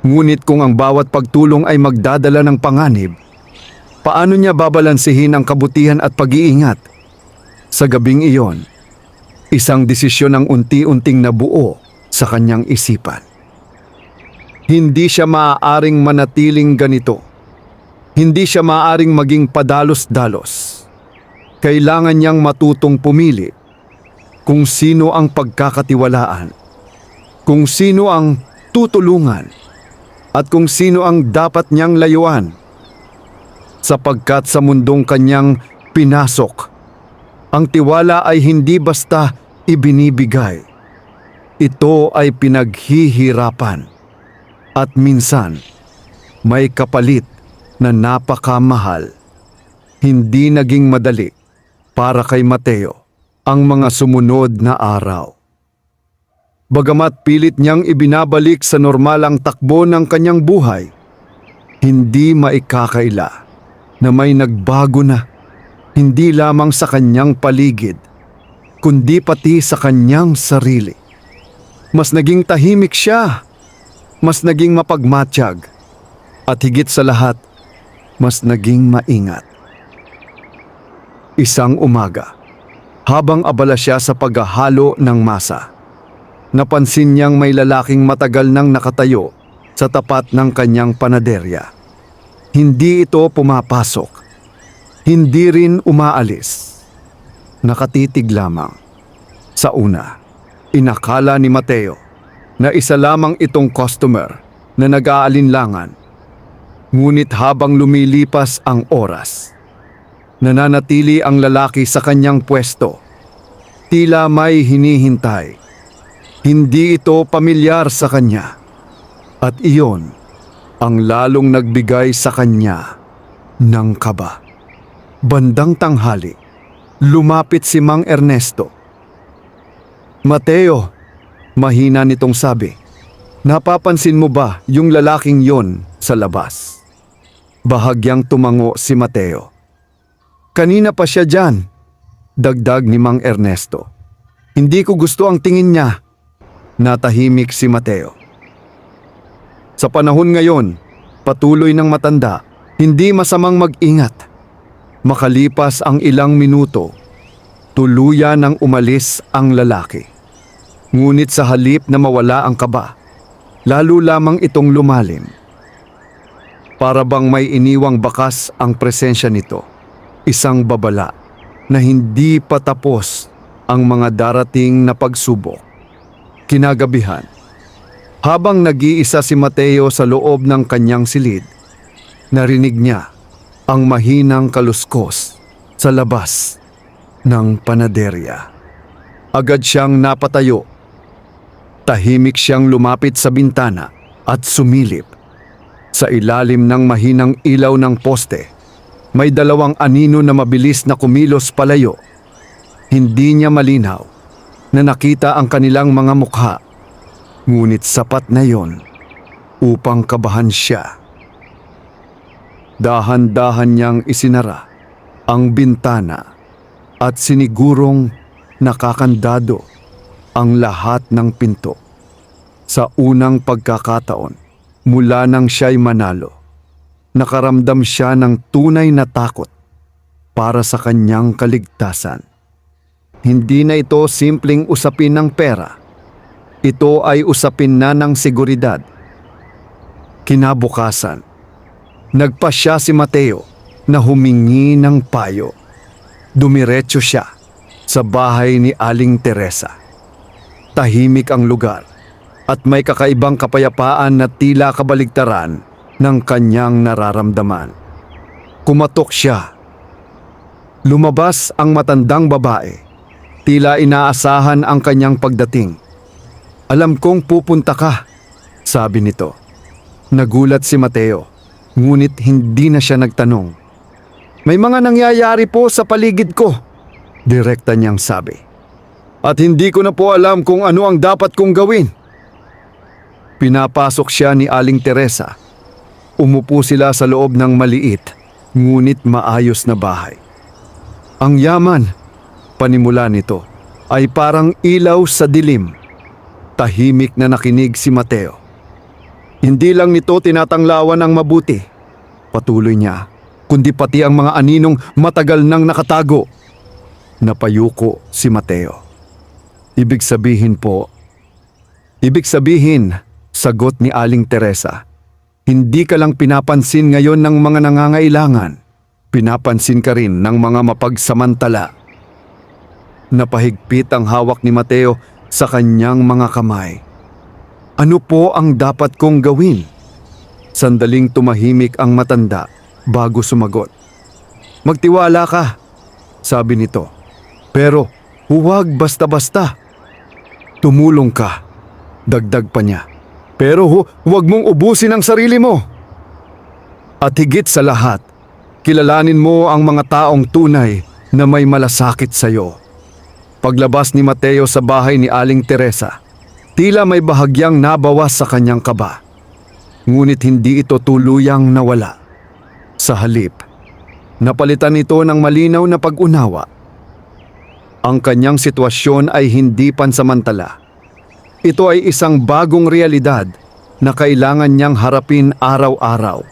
Ngunit kung ang bawat pagtulong ay magdadala ng panganib, paano niya babalansehin ang kabutihan at pag-iingat? Sa gabing iyon, isang desisyon ang unti-unting nabuo sa kanyang isipan. Hindi siya maaaring manatiling ganito. Hindi siya maaaring maging padalos-dalos. Kailangan niyang matutong pumili kung sino ang pagkakatiwalaan, kung sino ang tutulungan, at kung sino ang dapat niyang layuan. Sapagkat sa mundong kanyang pinasok, ang tiwala ay hindi basta ibinibigay. Ito ay pinaghihirapan. At minsan, may kapalit na napakamahal. Hindi naging madali para kay Mateo ang mga sumunod na araw. Bagamat pilit niyang ibinabalik sa normal ang takbo ng kanyang buhay, hindi maikakaila na may nagbago na, hindi lamang sa kanyang paligid, kundi pati sa kanyang sarili. Mas naging tahimik siya, mas naging mapagmatsyag, at higit sa lahat, mas naging maingat. Isang umaga, habang abala siya sa paghahalo ng masa, napansin niyang may lalaking matagal nang nakatayo sa tapat ng kanyang panaderya. Hindi ito pumapasok, hindi rin umaalis. Nakatitig lamang. Sa una, inakala ni Mateo na isa lamang itong customer na nag-aalinlangan. Ngunit habang lumilipas ang oras, nananatili ang lalaki sa kanyang pwesto. Tila may hinihintay. Hindi ito pamilyar sa kanya. At iyon ang lalong nagbigay sa kanya ng kaba. Bandang tanghali, lumapit si Mang Ernesto. "Mateo," mahina nitong sabi, "napapansin mo ba yung lalaking yon sa labas?" Bahagyang tumango si Mateo. "Kanina pa siya dyan," dagdag ni Mang Ernesto. "Hindi ko gusto ang tingin niya." Natahimik si Mateo. Sa panahon ngayon, patuloy ng matanda, hindi masamang mag-ingat. Makalipas ang ilang minuto, tuluyan nang umalis ang lalaki. Ngunit sa halip na mawala ang kaba, lalo lamang itong lumalim. Para bang may iniwang bakas ang presensya nito, isang babala na hindi pa tapos ang mga darating na pagsubok. Kinagabihan, habang nag-iisa si Mateo sa loob ng kanyang silid, narinig niya ang mahinang kaluskos sa labas ng panaderya. Agad siyang napatayo. Tahimik siyang lumapit sa bintana at sumilip. Sa ilalim ng mahinang ilaw ng poste, may dalawang anino na mabilis na kumilos palayo. Hindi niya malinaw na nakita ang kanilang mga mukha, ngunit sapat na yon upang kabahan siya. Dahan-dahan niyang isinara ang bintana at sinigurong nakakandado ang lahat ng pinto. Sa unang pagkakataon, mula nang siya'y manalo, nakaramdam siya ng tunay na takot para sa kanyang kaligtasan. Hindi na ito simpleng usapin ng pera. Ito ay usapin na ng seguridad. Kinabukasan, nagpasya si Mateo na humingi ng payo. Dumiretso siya sa bahay ni Aling Teresa. Tahimik ang lugar at may kakaibang kapayapaan na tila kabaligtaran ng kanyang nararamdaman. Kumatok siya. Lumabas ang matandang babae. Tila inaasahan ang kanyang pagdating. "Alam kong pupunta ka," sabi nito. Nagulat si Mateo, ngunit hindi na siya nagtanong. "May mga nangyayari po sa paligid ko," direkta niyang sabi. "At hindi ko na po alam kung ano ang dapat kong gawin." Pinapasok siya ni Aling Teresa. Umupo sila sa loob ng maliit, ngunit maayos na bahay. "Ang yaman," panimula nito, "ay parang ilaw sa dilim." Tahimik na nakinig si Mateo. "Hindi lang nito tinatanglawan ang mabuti," patuloy niya, "kundi pati ang mga aninong matagal nang nakatago." Napayuko si Mateo. Ibig sabihin, sagot ni Aling Teresa, hindi ka lang pinapansin ngayon ng mga nangangailangan, pinapansin ka rin ng mga mapagsamantala. Napahigpit ang hawak ni Mateo sa kanyang mga kamay. "Ano po ang dapat kong gawin?" Sandaling tumahimik ang matanda bago sumagot. "Magtiwala ka," sabi nito. "Pero huwag basta-basta. Tumulong ka," dagdag pa niya. "Pero huwag mong ubusin ang sarili mo. At higit sa lahat, kilalanin mo ang mga taong tunay na may malasakit sa iyo." Paglabas ni Mateo sa bahay ni Aling Teresa, tila may bahagyang nabawas sa kanyang kaba. Ngunit hindi ito tuluyang nawala. Sa halip, napalitan ito ng malinaw na pag-unawa. Ang kanyang sitwasyon ay hindi pansamantala. Ito ay isang bagong realidad na kailangan niyang harapin araw-araw.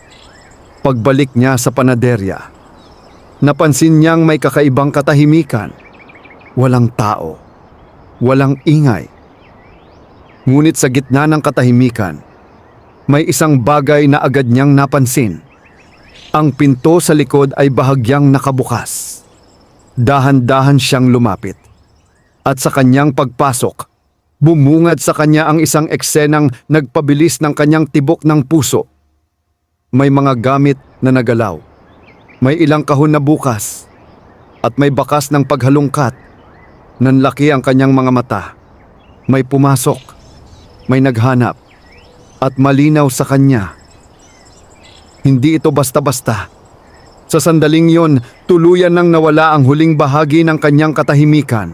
Pagbalik niya sa panaderya, napansin niyang may kakaibang katahimikan. Walang tao, walang ingay. Ngunit sa gitna ng katahimikan, may isang bagay na agad niyang napansin. Ang pinto sa likod ay bahagyang nakabukas. Dahan-dahan siyang lumapit. At sa kanyang pagpasok, bumungad sa kanya ang isang eksenang nagpabilis ng kanyang tibok ng puso. May mga gamit na nagalaw. May ilang kahon na bukas. At may bakas ng paghalungkat. Nanlaki ang kanyang mga mata. May pumasok. May naghanap. At malinaw sa kanya. Hindi ito basta-basta. Sa sandaling yon, tuluyan nang nawala ang huling bahagi ng kanyang katahimikan.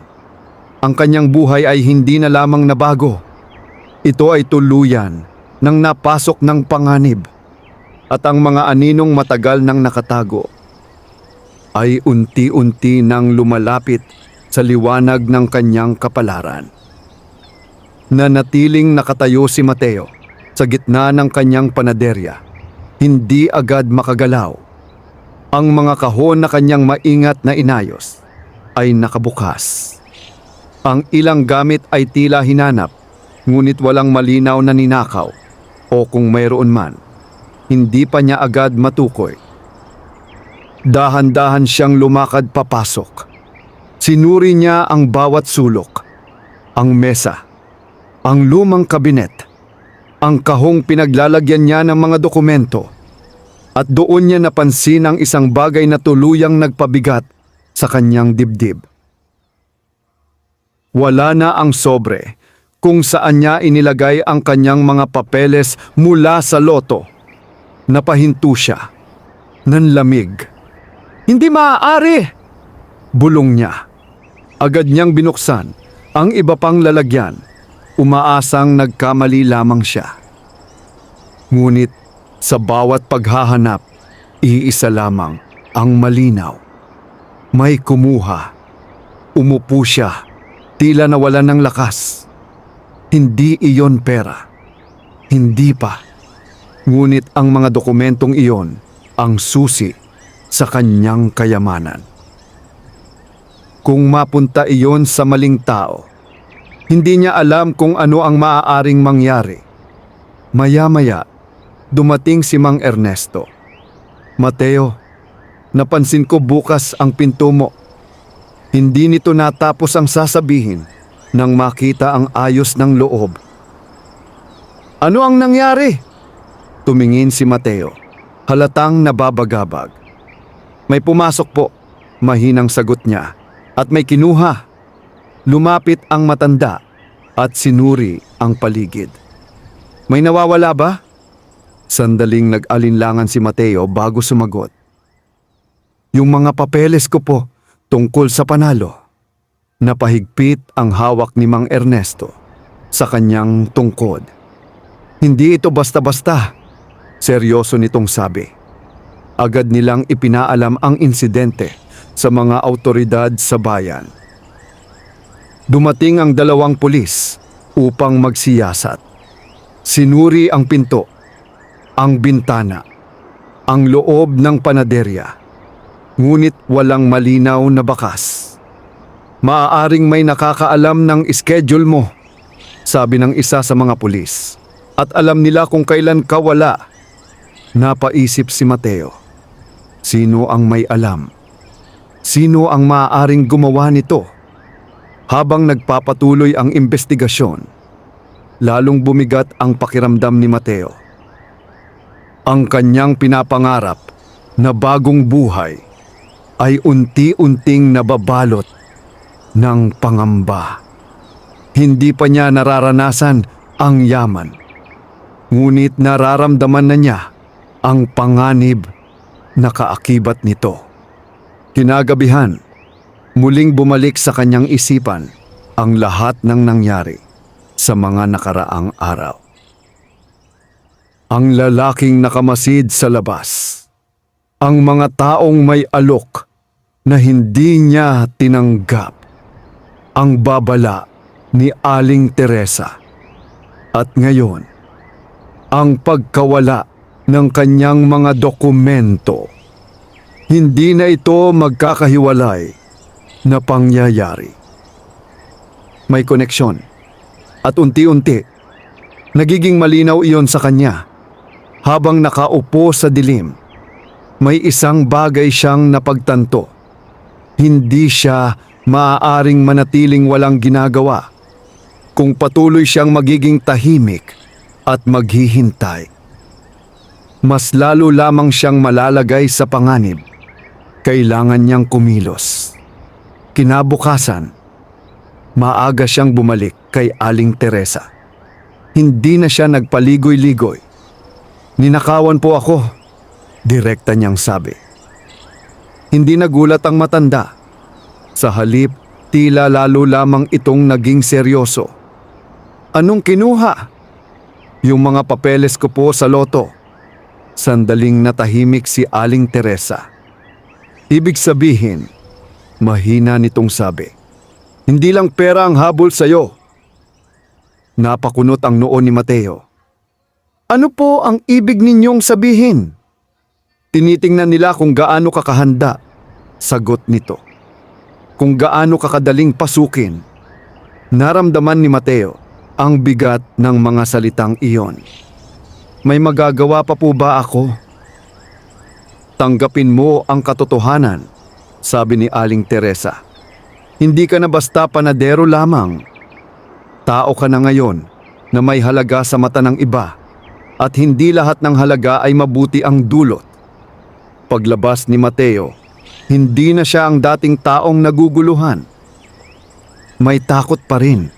Ang kanyang buhay ay hindi na lamang nabago. Ito ay tuluyan nang napasok ng panganib. At ang mga aninong matagal nang nakatago ay unti-unti nang lumalapit sa liwanag ng kanyang kapalaran. Nanatiling nakatayo si Mateo sa gitna ng kanyang panaderya. Hindi agad makagalaw. Ang mga kahon na kanyang maingat na inayos ay nakabukas. Ang ilang gamit ay tila hinanap, ngunit walang malinaw na ninakaw o kung mayroon man, hindi pa niya agad matukoy. Dahan-dahan siyang lumakad papasok. Sinuri niya ang bawat sulok, ang mesa, ang lumang kabinet, ang kahong pinaglalagyan niya ng mga dokumento, at doon niya napansin ang isang bagay na tuluyang nagpabigat sa kanyang dibdib. Wala na ang sobre kung saan niya inilagay ang kanyang mga papeles mula sa loto. Napahinto siya. Nanlamig. Hindi maaari! Bulong niya. Agad niyang binuksan ang iba pang lalagyan. Umaasang nagkamali lamang siya. Ngunit sa bawat paghahanap, iisa lamang ang malinaw. May kumuha. Umupo siya, tila nawalan ng lakas. Hindi iyon pera. Hindi pa. Ngunit ang mga dokumentong iyon ang susi sa kanyang kayamanan. Kung mapunta iyon sa maling tao, hindi niya alam kung ano ang maaaring mangyari. Maya-maya, dumating si Mang Ernesto. Mateo, napansin ko bukas ang pinto mo. Hindi nito natapos ang sasabihin nang makita ang ayos ng loob. Ano ang nangyari? Tumingin si Mateo, halatang nababagabag. May pumasok po, mahinang sagot niya, at may kinuha. Lumapit ang matanda at sinuri ang paligid. May nawawala ba? Sandaling nag-alinlangan si Mateo bago sumagot. Yung mga papeles ko po tungkol sa panalo. Napahigpit ang hawak ni Mang Ernesto sa kanyang tungkod. Hindi ito basta-basta. Seryoso nitong sabi. Agad nilang ipinaalam ang insidente sa mga autoridad sa bayan. Dumating ang 2 pulis upang magsiyasat. Sinuri ang pinto, ang bintana, ang loob ng panaderya. Ngunit walang malinaw na bakas. Maaaring may nakakaalam ng schedule mo, sabi ng isa sa mga pulis. At alam nila kung kailan ka wala. Napaisip si Mateo. Sino ang may alam? Sino ang maaaring gumawa nito? Habang nagpapatuloy ang investigasyon, lalong bumigat ang pakiramdam ni Mateo. Ang kanyang pinapangarap na bagong buhay ay unti-unting nababalot ng pangamba. Hindi pa niya nararanasan ang yaman, ngunit nararamdaman na niya ang panganib na kaakibat nito. Kinagabihan, muling bumalik sa kanyang isipan ang lahat ng nangyari sa mga nakaraang araw. Ang lalaking nakamasid sa labas, ang mga taong may alok na hindi niya tinanggap, ang babala ni Aling Teresa, at ngayon, ang pagkawala ng kanyang mga dokumento. Hindi na ito magkakahiwalay na pangyayari. May koneksyon at unti-unti, nagiging malinaw iyon sa kanya. Habang nakaupo sa dilim, may isang bagay siyang napagtanto. Hindi siya maaaring manatiling walang ginagawa kung patuloy siyang magiging tahimik at maghihintay. Mas lalo lamang siyang malalagay sa panganib. Kailangan niyang kumilos. Kinabukasan, maaga siyang bumalik kay Aling Teresa. Hindi na siya nagpaligoy-ligoy. Ninakawan po ako, direkta niyang sabi. Hindi nagulat ang matanda. Sa halip, tila lalo lamang itong naging seryoso. Anong kinuha? Yung mga papeles ko po sa loto. Sandaling natahimik si Aling Teresa. Ibig sabihin, mahina nitong sabi, hindi lang pera ang habol sa'yo. Napakunot ang noo ni Mateo. Ano po ang ibig ninyong sabihin? Tinitingnan nila kung gaano kakahanda. Sagot nito. Kung gaano kakadaling pasukin. Naramdaman ni Mateo ang bigat ng mga salitang iyon. May magagawa pa po ba ako? Tanggapin mo ang katotohanan, sabi ni Aling Teresa. Hindi ka na basta panadero lamang. Tao ka na ngayon na may halaga sa mata ng iba at hindi lahat ng halaga ay mabuti ang dulot. Paglabas ni Mateo, hindi na siya ang dating taong naguguluhan. May takot pa rin,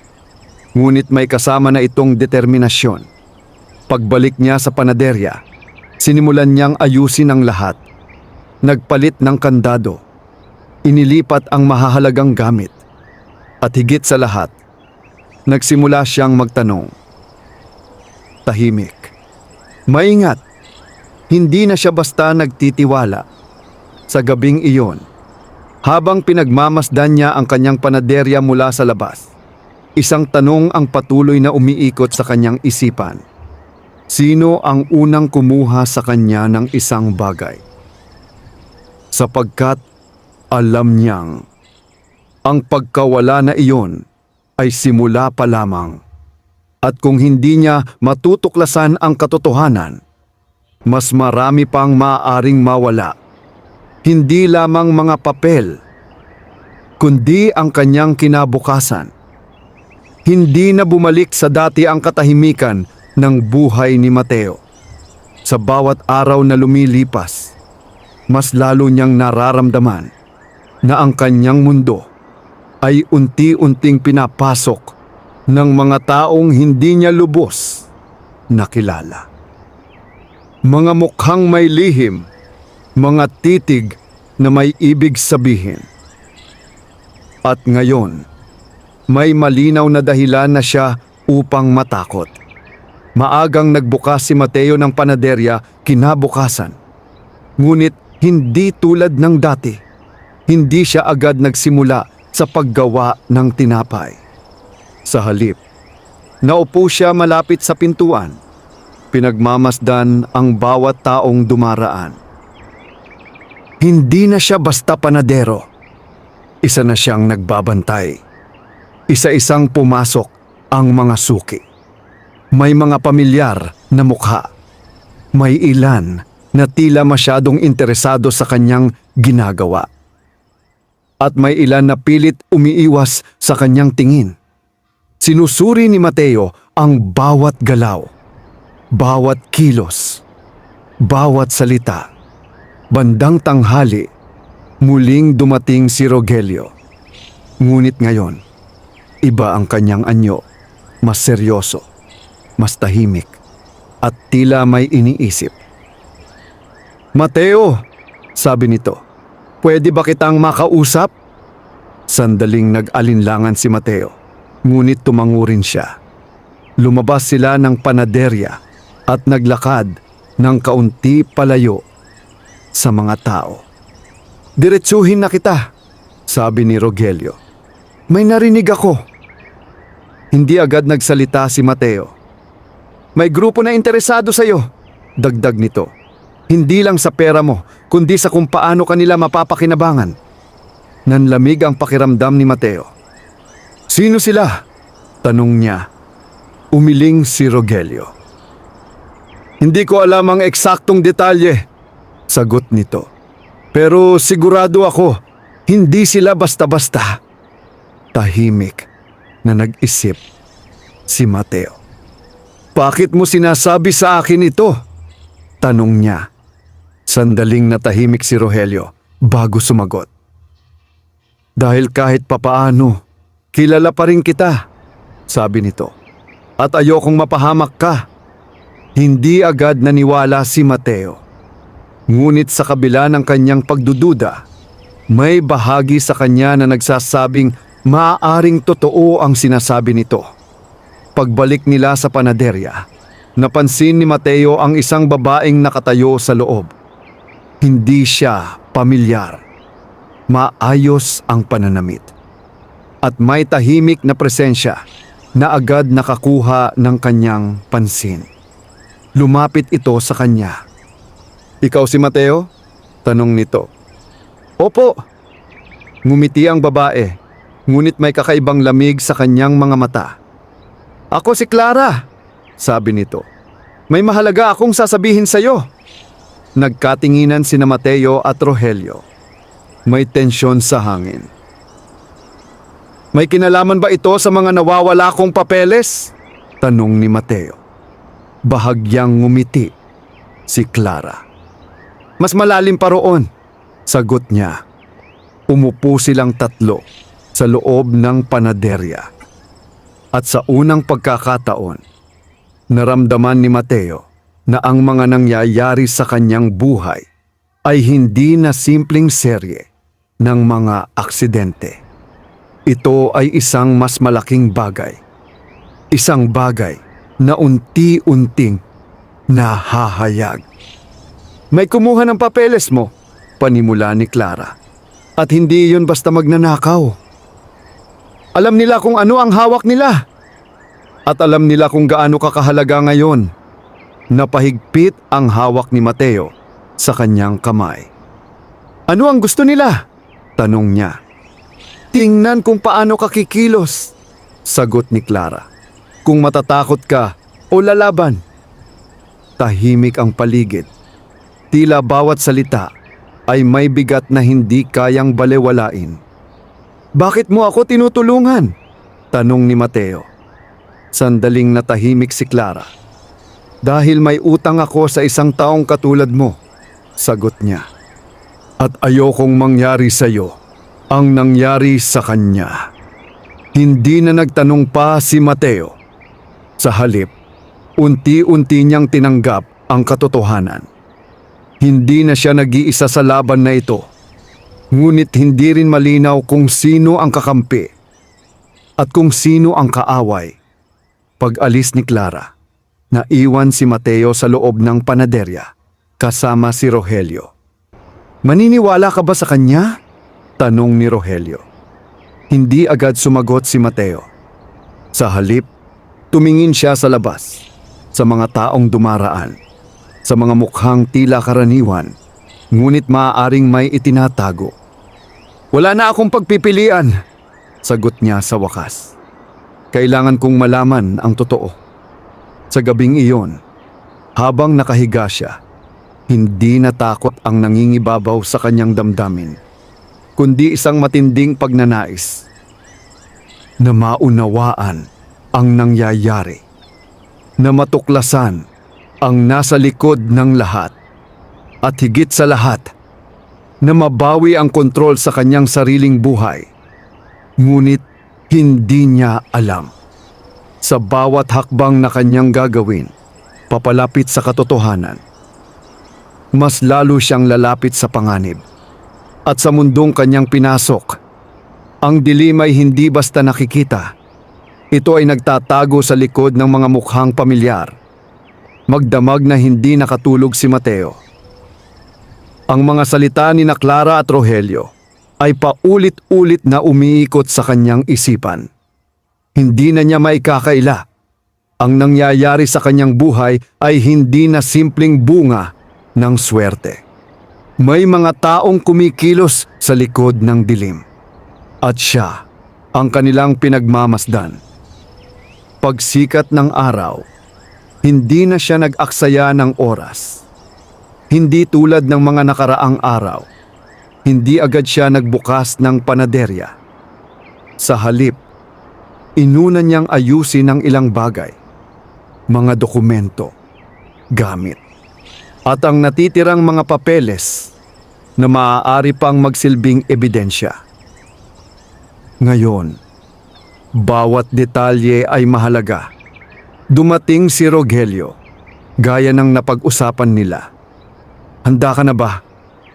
ngunit may kasama na itong determinasyon. Pagbalik niya sa panaderya, sinimulan niyang ayusin ang lahat. Nagpalit ng kandado, inilipat ang mahahalagang gamit, at higit sa lahat, nagsimula siyang magtanong. Tahimik. Maingat. Hindi na siya basta nagtitiwala. Sa gabing iyon, habang pinagmamasdan niya ang kanyang panaderya mula sa labas, isang tanong ang patuloy na umiikot sa kanyang isipan. Sino ang unang kumuha sa kanya ng isang bagay? Sapagkat alam niyang ang pagkawala na iyon ay simula pa lamang. At kung hindi niya matutuklasan ang katotohanan, mas marami pang maaaring mawala. Hindi lamang mga papel, kundi ang kanyang kinabukasan. Hindi na bumalik sa dati ang katahimikan ng buhay ni Mateo. Sa bawat araw na lumilipas, mas lalo niyang nararamdaman na ang kanyang mundo ay unti-unting pinapasok ng mga taong hindi niya lubos nakilala. Mga mukhang may lihim, mga titig na may ibig sabihin. At ngayon, may malinaw na dahilan na siya upang matakot. Maagang nagbukas si Mateo ng panaderya kinabukasan. Ngunit hindi tulad ng dati. Hindi siya agad nagsimula sa paggawa ng tinapay. Sa halip, naupo siya malapit sa pintuan. Pinagmamasdan ang bawat taong dumaraan. Hindi na siya basta panadero. Isa na siyang nagbabantay. Isa-isang pumasok ang mga suki. May mga pamilyar na mukha. May ilan na tila masyadong interesado sa kanyang ginagawa. At may ilan na pilit umiiwas sa kanyang tingin. Sinusuri ni Mateo ang bawat galaw, bawat kilos, bawat salita. Bandang tanghali, muling dumating si Rogelio. Ngunit ngayon, iba ang kanyang anyo, mas seryoso, mas tahimik, at tila may iniisip. Mateo, sabi nito, pwede ba kitang makausap? Sandaling nag-alinlangan si Mateo, ngunit tumango rin siya. Lumabas sila ng panaderya at naglakad ng kaunti palayo sa mga tao. Diretsuhin na kita, sabi ni Rogelio. May narinig ako. Hindi agad nagsalita si Mateo. May grupo na interesado sa iyo, dagdag nito. Hindi lang sa pera mo, kundi sa kung paano kanila mapapakinabangan. Nanlamig ang pakiramdam ni Mateo. Sino sila? Tanong niya. Umiling si Rogelio. Hindi ko alam ang eksaktong detalye, sagot nito. Pero sigurado ako, hindi sila basta-basta. Tahimik na nag-isip si Mateo. Bakit mo sinasabi sa akin ito? Tanong niya. Sandaling natahimik si Rogelio bago sumagot. Dahil kahit papaano, kilala pa rin kita, sabi nito. At ayokong mapahamak ka. Hindi agad naniwala si Mateo. Ngunit sa kabila ng kanyang pagdududa, may bahagi sa kanya na nagsasabing maaaring totoo ang sinasabi nito. Pagbalik nila sa panaderya, napansin ni Mateo ang isang babaeng nakatayo sa loob. Hindi siya pamilyar. Maayos ang pananamit. At may tahimik na presensya na agad nakakuha ng kanyang pansin. Lumapit ito sa kanya. Ikaw si Mateo? Tanong nito. Opo. Ngumiti ang babae, ngunit may kakaibang lamig sa kanyang mga mata. "Ako si Clara," sabi nito. "May mahalaga akong sasabihin sa iyo." Nagkatinginan sina Mateo at Rogelio. May tensyon sa hangin. "May kinalaman ba ito sa mga nawawala kong papeles?" tanong ni Mateo. Bahagyang ngumiti si Clara. "Mas malalim pa roon," sagot niya. Umupo silang tatlo sa loob ng panaderya. At sa unang pagkakataon, naramdaman ni Mateo na ang mga nangyayari sa kanyang buhay ay hindi na simpleng serye ng mga aksidente. Ito ay isang mas malaking bagay. Isang bagay na unti-unting nahahayag. "May kumuha ng papeles mo," panimula ni Clara. "At hindi yun basta magnanakaw. Alam nila kung ano ang hawak nila. At alam nila kung gaano kakahalaga ngayon." Napahigpit ang hawak ni Mateo sa kanyang kamay. "Ano ang gusto nila?" tanong niya. "Tingnan kung paano ka kikilos," sagot ni Clara. "Kung matatakot ka o lalaban." Tahimik ang paligid. Tila bawat salita ay may bigat na hindi kayang balewalain. "Bakit mo ako tinutulungan?" tanong ni Mateo. Sandaling natahimik si Clara. "Dahil may utang ako sa isang taong katulad mo," sagot niya. "At ayokong mangyari sa iyo ang nangyari sa kanya." Hindi na nagtanong pa si Mateo. Sa halip, unti-unti niyang tinanggap ang katotohanan. Hindi na siya nag-iisa sa laban na ito. Ngunit hindi rin malinaw kung sino ang kakampi at kung sino ang kaaway. Pag-alis ni Clara, naiwan si Mateo sa loob ng panaderya kasama si Rogelio. "Maniniwala ka ba sa kanya?" tanong ni Rogelio. Hindi agad sumagot si Mateo. Sa halip, tumingin siya sa labas, sa mga taong dumaraan, sa mga mukhang tila karaniwan, ngunit maaaring may itinatago. "Wala na akong pagpipilian," sagot niya sa wakas. "Kailangan kong malaman ang totoo." Sa gabing iyon, habang nakahiga siya, hindi natakot ang nangingibabaw sa kanyang damdamin, kundi isang matinding pagnanais na maunawaan ang nangyayari, na matuklasan ang nasa likod ng lahat, at higit sa lahat, na mabawi ang kontrol sa kanyang sariling buhay. Ngunit hindi niya alam. Sa bawat hakbang na kanyang gagawin, papalapit sa katotohanan, mas lalo siyang lalapit sa panganib. At sa mundong kanyang pinasok, ang dilim ay hindi basta nakikita. Ito ay nagtatago sa likod ng mga mukhang pamilyar. Magdamag na hindi nakatulog si Mateo. Ang mga salita ni Clara at Rogelio ay paulit-ulit na umiikot sa kanyang isipan. Hindi na niya maikakaila. Ang nangyayari sa kanyang buhay ay hindi na simpleng bunga ng swerte. May mga taong kumikilos sa likod ng dilim. At siya ang kanilang pinagmamasdan. Pagsikat ng araw, hindi na siya nag-aksaya ng oras. Hindi tulad ng mga nakaraang araw, hindi agad siya nagbukas ng panaderya. Sa halip, inuna niyang ayusin ang ilang bagay, mga dokumento, gamit, at ang natitirang mga papeles na maaari pang magsilbing ebidensya. Ngayon, bawat detalye ay mahalaga. Dumating si Rogelio, gaya ng napag-usapan nila. "Handa ka na ba?"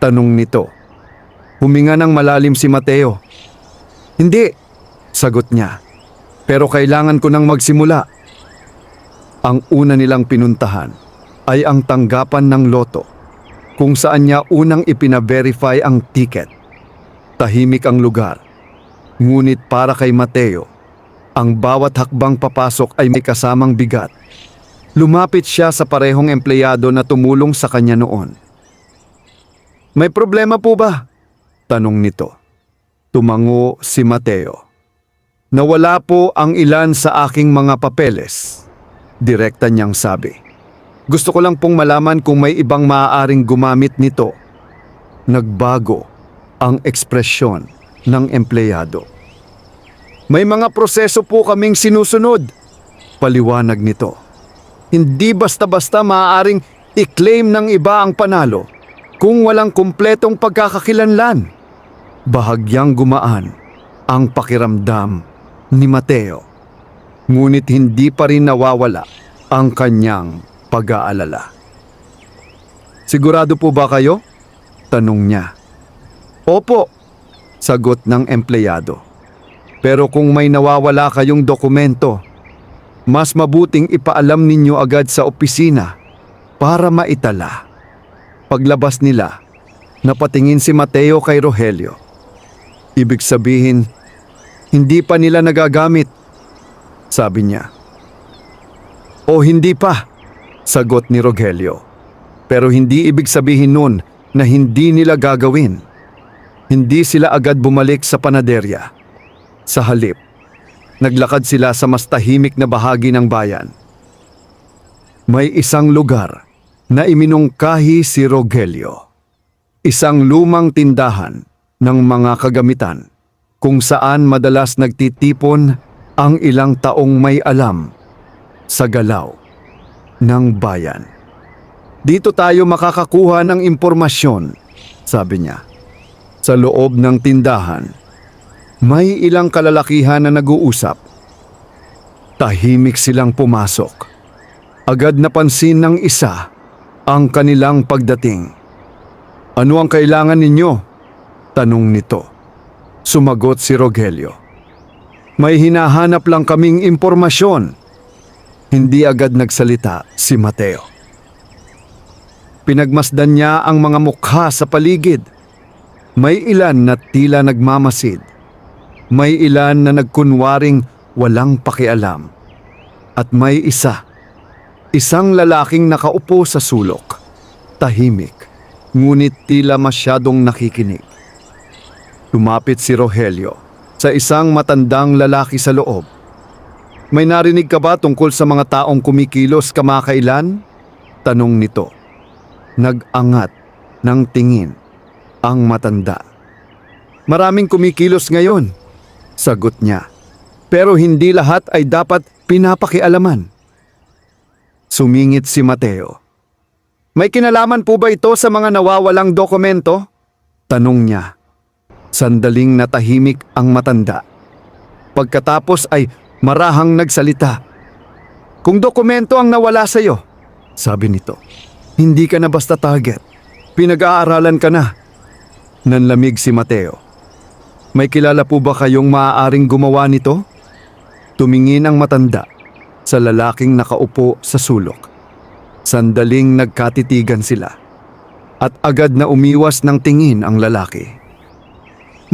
tanong nito. Huminga ng malalim si Mateo. "Hindi," sagot niya. "Pero kailangan ko nang magsimula." Ang una nilang pinuntahan ay ang tanggapan ng loto, kung saan niya unang ipina-verify ang ticket. Tahimik ang lugar, ngunit para kay Mateo, ang bawat hakbang papasok ay may kasamang bigat. Lumapit siya sa parehong empleyado na tumulong sa kanya noon. "May problema po ba?" tanong nito. Tumango si Mateo. Nawala po ang ilan sa aking mga papeles. Direkta niyang sabi. Gusto ko lang pong malaman kung may ibang maaaring gumamit nito. Nagbago ang ekspresyon ng empleyado. May mga proseso po kaming sinusunod. Paliwanag nito. Hindi basta-basta maaaring i-claim ng iba ang panalo kung walang kumpletong pagkakakilanlan. Bahagyang gumaan ang pakiramdam ni Mateo. Ngunit hindi pa rin nawawala ang kanyang pag-aalala. Sigurado po ba kayo? Tanong niya. Opo, sagot ng empleyado. Pero kung may nawawala kayong dokumento, mas mabuting ipaalam ninyo agad sa opisina para maitala. Paglabas nila, napatingin si Mateo kay Rogelio. Ibig sabihin, hindi pa nila nagagamit, sabi niya. O hindi pa, sagot ni Rogelio. Pero hindi ibig sabihin nun na hindi nila gagawin. Hindi sila agad bumalik sa panaderya. Sa halip, naglakad sila sa mas tahimik na bahagi ng bayan. May isang lugar na iminungkahi si Rogelio. Isang lumang tindahan ng mga kagamitan kung saan madalas nagtitipon ang ilang taong may alam sa galaw ng bayan. Dito tayo makakakuha ng impormasyon, sabi niya. Sa loob ng tindahan, may ilang kalalakihan na nag-uusap. Tahimik silang pumasok. Agad napansin ng isa ang kanilang pagdating. Ano ang kailangan ninyo? Tanong nito. Sumagot si Rogelio. May hinahanap lang kaming impormasyon. Hindi agad nagsalita si Mateo. Pinagmasdan niya ang mga mukha sa paligid. May ilan na tila nagmamasid. May ilan na nagkunwaring walang pakialam. At may isang lalaking nakaupo sa sulok. Tahimik, ngunit tila masyadong nakikinig. Lumapit si Rogelio sa isang matandang lalaki sa loob. May narinig ka ba tungkol sa mga taong kumikilos kamakailan? Tanong nito. Nag-angat ng tingin ang matanda. Maraming kumikilos ngayon, sagot niya. Pero hindi lahat ay dapat pinapakialaman. Sumingit si Mateo. May kinalaman po ba ito sa mga nawawalang dokumento? Tanong niya. Sandaling natahimik ang matanda. Pagkatapos ay marahang nagsalita. Kung dokumento ang nawala sa iyo, sabi nito, hindi ka na basta target. Pinag-aaralan ka na. Nanlamig si Mateo. May kilala po ba kayong maaaring gumawa nito? Tumingin ang matanda sa lalaking nakaupo sa sulok. Sandaling nagkatitigan sila. At agad na umiwas ng tingin ang lalaki.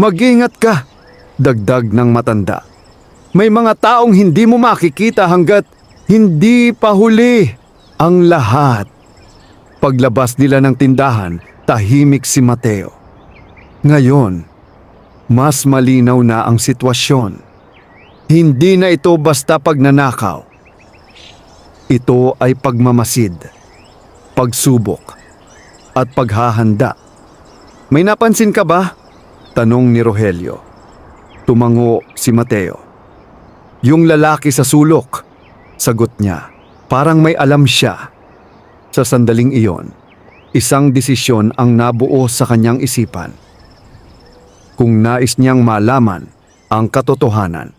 Mag-ingat ka, dagdag ng matanda. May mga taong hindi mo makikita hanggat hindi pa huli ang lahat. Paglabas nila ng tindahan, tahimik si Mateo. Ngayon, mas malinaw na ang sitwasyon. Hindi na ito basta pagnanakaw. Ito ay pagmamasid, pagsubok, at paghahanda. May napansin ka ba? Tanong ni Rogelio. Tumango si Mateo. Yung lalaki sa sulok, sagot niya. Parang may alam siya. Sa sandaling iyon, isang desisyon ang nabuo sa kanyang isipan. Kung nais niyang malaman ang katotohanan,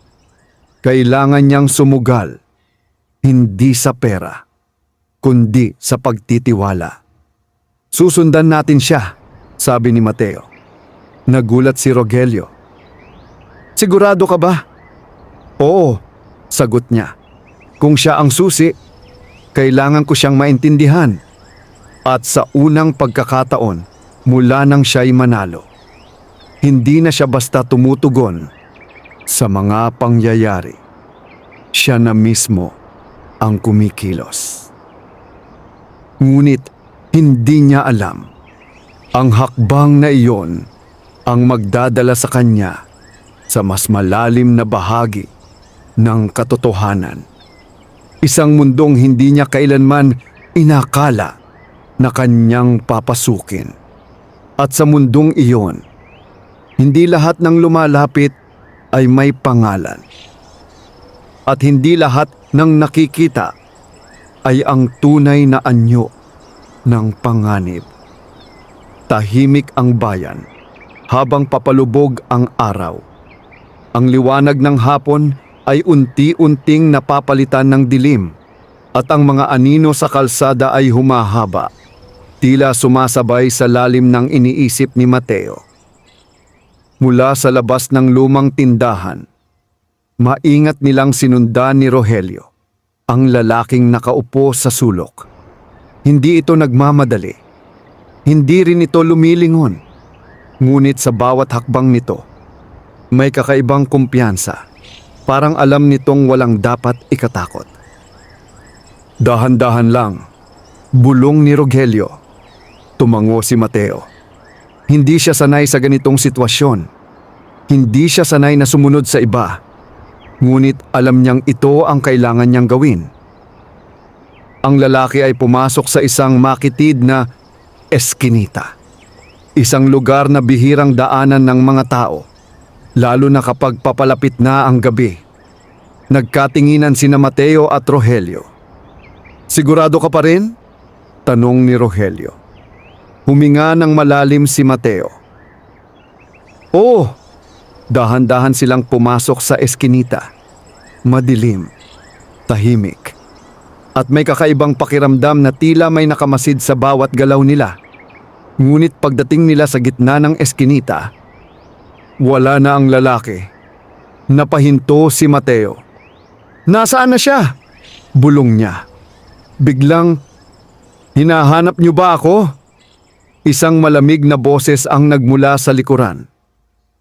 kailangan niyang sumugal, hindi sa pera, kundi sa pagtitiwala. Susundan natin siya, sabi ni Mateo. Nagulat si Rogelio. Sigurado ka ba? Oo, sagot niya. Kung siya ang susi, kailangan ko siyang maintindihan. At sa unang pagkakataon, mula nang siya'y manalo, hindi na siya basta tumutugon sa mga pangyayari. Siya na mismo ang kumikilos. Ngunit hindi niya alam, ang hakbang na iyon ang magdadala sa kanya sa mas malalim na bahagi ng katotohanan. Isang mundong hindi niya kailanman inakala na kanyang papasukin. At sa mundong iyon, hindi lahat ng lumalapit ay may pangalan. At hindi lahat ng nakikita ay ang tunay na anyo ng panganib. Tahimik ang bayan habang papalubog ang araw. Ang liwanag ng hapon ay unti-unting napapalitan ng dilim at ang mga anino sa kalsada ay humahaba, tila sumasabay sa lalim ng iniisip ni Mateo. Mula sa labas ng lumang tindahan, maingat nilang sinundan ni Rogelio, ang lalaking nakaupo sa sulok. Hindi ito nagmamadali. Hindi rin ito lumilingon. Ngunit sa bawat hakbang nito, may kakaibang kumpiyansa. Parang alam nitong walang dapat ikatakot. Dahan-dahan lang, bulong ni Rogelio. Tumango si Mateo. Hindi siya sanay sa ganitong sitwasyon. Hindi siya sanay na sumunod sa iba. Ngunit alam niyang ito ang kailangan niyang gawin. Ang lalaki ay pumasok sa isang makitid na eskinita. Isang lugar na bihirang daanan ng mga tao, lalo na kapag papalapit na ang gabi. Nagkatinginan sina Mateo at Rogelio. "Sigurado ka pa rin?" tanong ni Rogelio. Huminga ng malalim si Mateo. "Oo." Dahan-dahan silang pumasok sa eskinita. Madilim, tahimik, at may kakaibang pakiramdam na tila may nakamasid sa bawat galaw nila. Ngunit pagdating nila sa gitna ng eskinita, wala na ang lalaki. Napahinto si Mateo. "Nasaan na siya?" bulong niya. Biglang, "Hinahanap niyo ba ako?" Isang malamig na boses ang nagmula sa likuran.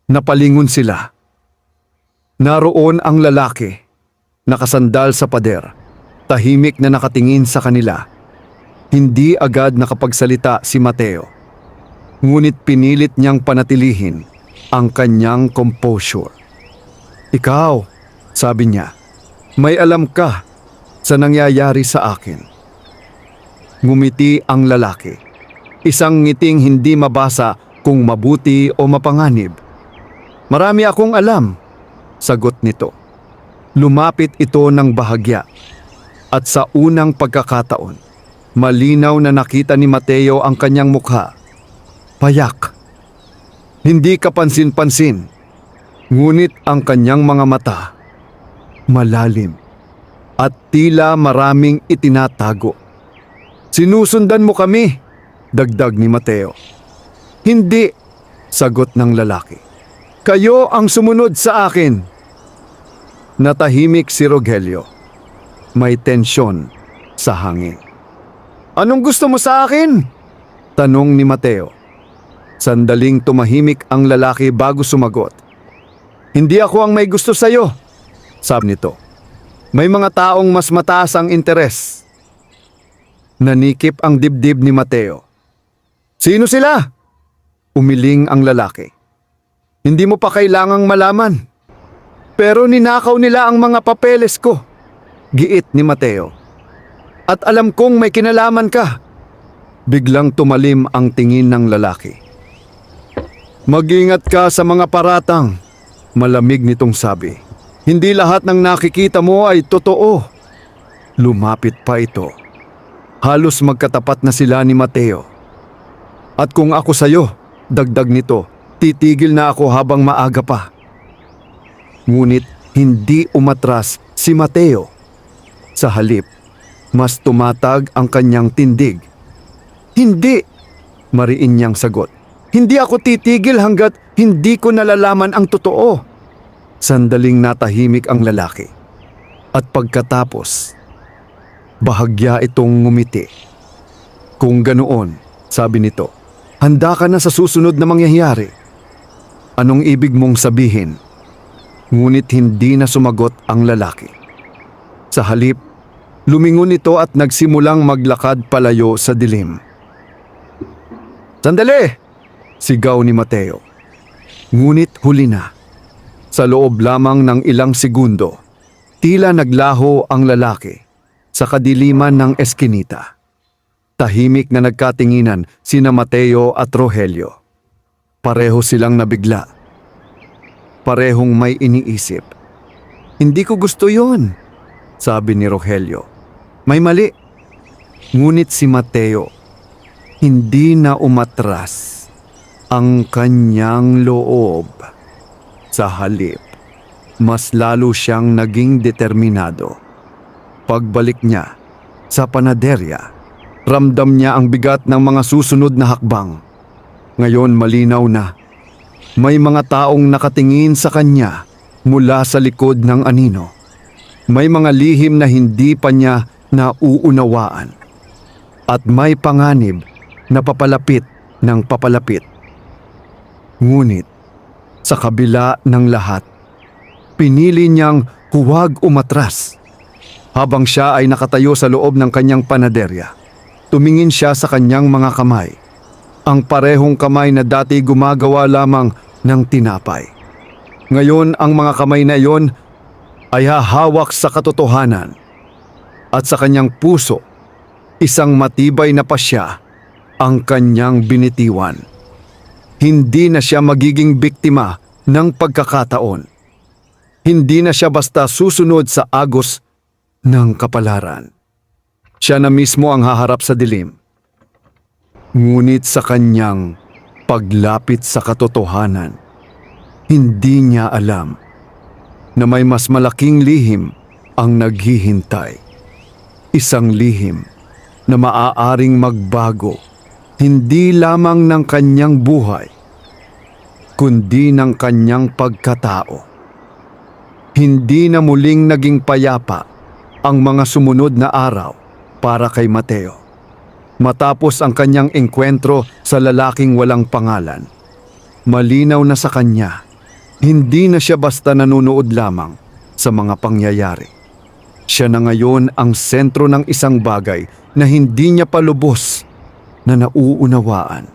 Napalingon sila. Naroon ang lalaki, nakasandal sa pader, tahimik na nakatingin sa kanila. Hindi agad nakapagsalita si Mateo. Ngunit pinilit niyang panatilihin ang kanyang composure. "Ikaw," sabi niya, "may alam ka sa nangyayari sa akin." Ngumiti ang lalaki. Isang ngiting hindi mabasa kung mabuti o mapanganib. "Marami akong alam," sagot nito. Lumapit ito ng bahagya. At sa unang pagkakataon, malinaw na nakita ni Mateo ang kanyang mukha. Payak. Hindi kapansin-pansin. Ngunit ang kanyang mga mata, malalim. At tila maraming itinatago. "Sinusundan mo kami," dagdag ni Mateo. "Hindi," sagot ng lalaki. "Kayo ang sumunod sa akin." Natahimik si Rogelio. May tensyon sa hangin. "Anong gusto mo sa akin?" tanong ni Mateo. Sandaling tumahimik ang lalaki bago sumagot. "Hindi ako ang may gusto sa'yo," sabi nito. "May mga taong mas mataas ang interes." Nanikip ang dibdib ni Mateo. "Sino sila?" umiling ang lalaki. "Hindi mo pa kailangang malaman. Pero ninakaw nila ang mga papeles ko," giit ni Mateo. "At alam kong may kinalaman ka." Biglang tumalim ang tingin ng lalaki. "Mag-ingat ka sa mga paratang," malamig nitong sabi. "Hindi lahat ng nakikita mo ay totoo." Lumapit pa ito. Halos magkatapat na sila ni Mateo. "At kung ako sa'yo," dagdag nito, "titigil na ako habang maaga pa." Ngunit hindi umatras si Mateo. Sa halip, mas tumatag ang kanyang tindig. "Hindi," mariin niyang sagot. "Hindi ako titigil hanggat hindi ko nalalaman ang totoo." Sandaling natahimik ang lalaki. At pagkatapos, bahagya itong ngumiti. "Kung ganoon," sabi nito, "handa ka na sa susunod na mangyayari." "Anong ibig mong sabihin?" Ngunit hindi na sumagot ang lalaki. Sa halip, lumingon ito at nagsimulang maglakad palayo sa dilim. "Sandali!" sigaw ni Mateo. Ngunit huli na. Sa loob lamang ng ilang segundo, Tila naglaho ang lalaki sa kadiliman ng eskinita. Tahimik na nagkatinginan sina Mateo at Rogelio. Pareho silang nabigla. Parehong may iniisip. Hindi ko gusto yon, sabi ni Rogelio. May mali. Ngunit si Mateo, hindi na umatras ang kanyang loob. Sa halip, mas lalo siyang naging determinado. Pagbalik niya sa panaderya, ramdam niya ang bigat ng mga susunod na hakbang. Ngayon malinaw na. May mga taong nakatingin sa kanya mula sa likod ng anino. May mga lihim na hindi pa niya nauunawaan. At may panganib na papalapit ng papalapit. Ngunit sa kabila ng lahat, pinili niyang huwag umatras. Habang siya ay nakatayo sa loob ng kanyang panaderya, tumingin siya sa kanyang mga kamay. Ang parehong kamay na dati gumagawa lamang ng tinapay. Ngayon ang mga kamay na iyon ay hahawak sa katotohanan. At sa kanyang puso, isang matibay na pasya ang kanyang binitiwan. Hindi na siya magiging biktima ng pagkakataon. Hindi na siya basta susunod sa agos ng kapalaran. Siya na mismo ang haharap sa dilim. Ngunit sa kanyang paglapit sa katotohanan, hindi niya alam na may mas malaking lihim ang naghihintay. Isang lihim na maaaring magbago hindi lamang ng kanyang buhay, kundi ng kanyang pagkatao. Hindi na muling naging payapa ang mga sumunod na araw para kay Mateo. Matapos ang kanyang engkwentro sa lalaking walang pangalan, malinaw na sa kanya, hindi na siya basta nanonood lamang sa mga pangyayari. Siya na ngayon ang sentro ng isang bagay na hindi niya palubos na nauunawaan.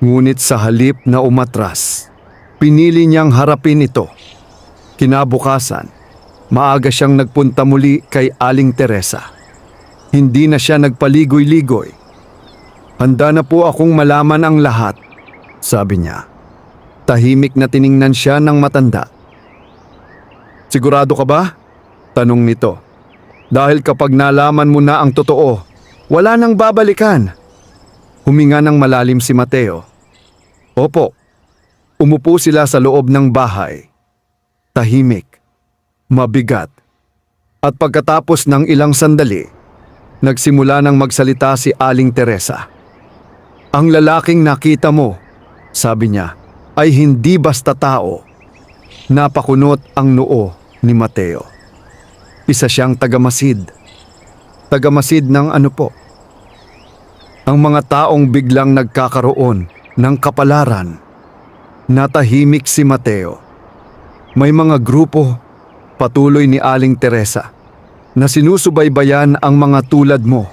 Ngunit sa halip na umatras, pinili niyang harapin ito. Kinabukasan, maaga siyang nagpunta muli kay Aling Teresa. Hindi na siya nagpaligoy-ligoy. Handa na po akong malaman ang lahat, sabi niya. Tahimik na tiningnan siya ng matanda. Sigurado ka ba? Tanong nito. Dahil kapag nalaman mo na ang totoo, wala nang babalikan. Huminga ng malalim si Mateo. Opo. Umupo sila sa loob ng bahay. Tahimik, mabigat. At pagkatapos ng ilang sandali, nagsimula nang magsalita si Aling Teresa. Ang lalaking nakita mo, sabi niya, ay hindi basta tao. Napakunot ang noo ni Mateo. Isa siyang tagamasid. Tagamasid ng ano po? Ang mga taong biglang nagkakaroon ng kapalaran. Natahimik si Mateo. May mga grupo, patuloy ni Aling Teresa, na sinusubaybayan ang mga tulad mo.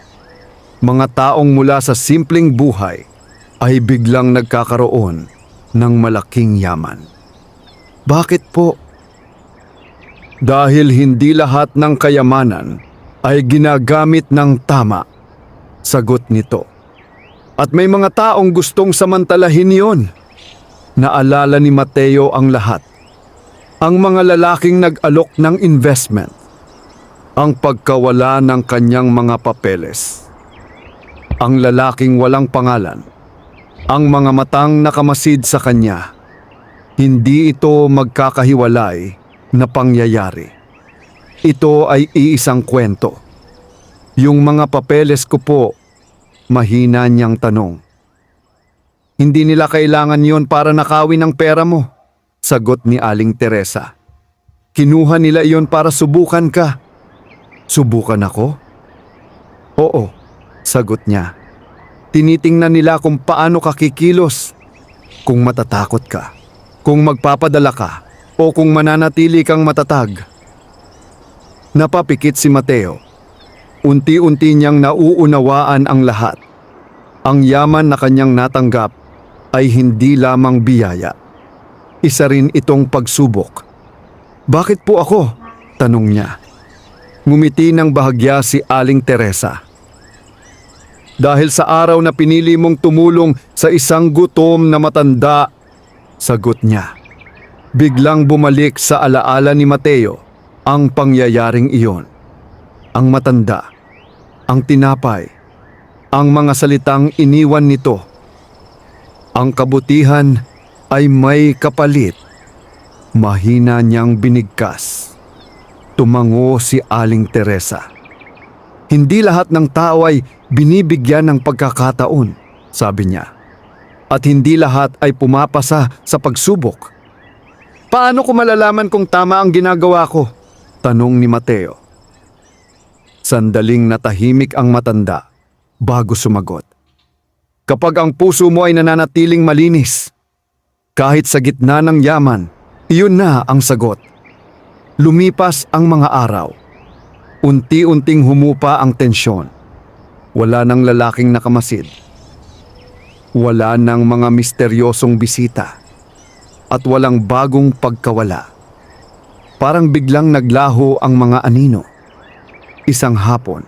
Mga taong mula sa simpleng buhay ay biglang nagkakaroon ng malaking yaman. Bakit po? Dahil hindi lahat ng kayamanan ay ginagamit ng tama, sagot nito. At may mga taong gustong samantalahin yon. Naalala ni Mateo ang lahat. Ang mga lalaking nag-alok ng investment. Ang pagkawala ng kanyang mga papeles. Ang lalaking walang pangalan. Ang mga matang nakamasid sa kanya. Hindi ito magkakahiwalay na pangyayari. Ito ay iisang kwento. Yung mga papeles ko po, mahina niyang tanong. Hindi nila kailangan yon para nakawin ang pera mo, sagot ni Aling Teresa. Kinuha nila iyon para subukan ka. Subukan ako? Oo, sagot niya. Tinitingnan nila kung paano ka kikilos, kung matatakot ka, kung magpapadala ka, o kung mananatili kang matatag. Napapikit si Mateo. Unti-unti niyang nauunawaan ang lahat. Ang yaman na kanyang natanggap ay hindi lamang biyaya. Isa rin itong pagsubok. Bakit po ako? Tanong niya. Ngumiti ng bahagya si Aling Teresa. Dahil sa araw na pinili mong tumulong sa isang gutom na matanda, sagot niya. Biglang bumalik sa alaala ni Mateo ang pangyayaring iyon. Ang matanda, ang tinapay, ang mga salitang iniwan nito. Ang kabutihan ay may kapalit. Mahina niyang binigkas. Tumango si Aling Teresa. Hindi lahat ng tao ay binibigyan ng pagkakataon, sabi niya. At hindi lahat ay pumapasa sa pagsubok. Paano ko malalaman kung tama ang ginagawa ko? Tanong ni Mateo. Sandaling natahimik ang matanda bago sumagot. Kapag ang puso mo ay nananatiling malinis, kahit sa gitna ng yaman, iyon na ang sagot. Lumipas ang mga araw. Unti-unting humupa ang tensyon. Wala nang lalaking nakamasid. Wala nang mga misteryosong bisita. At walang bagong pagkawala. Parang biglang naglaho ang mga anino. Isang hapon,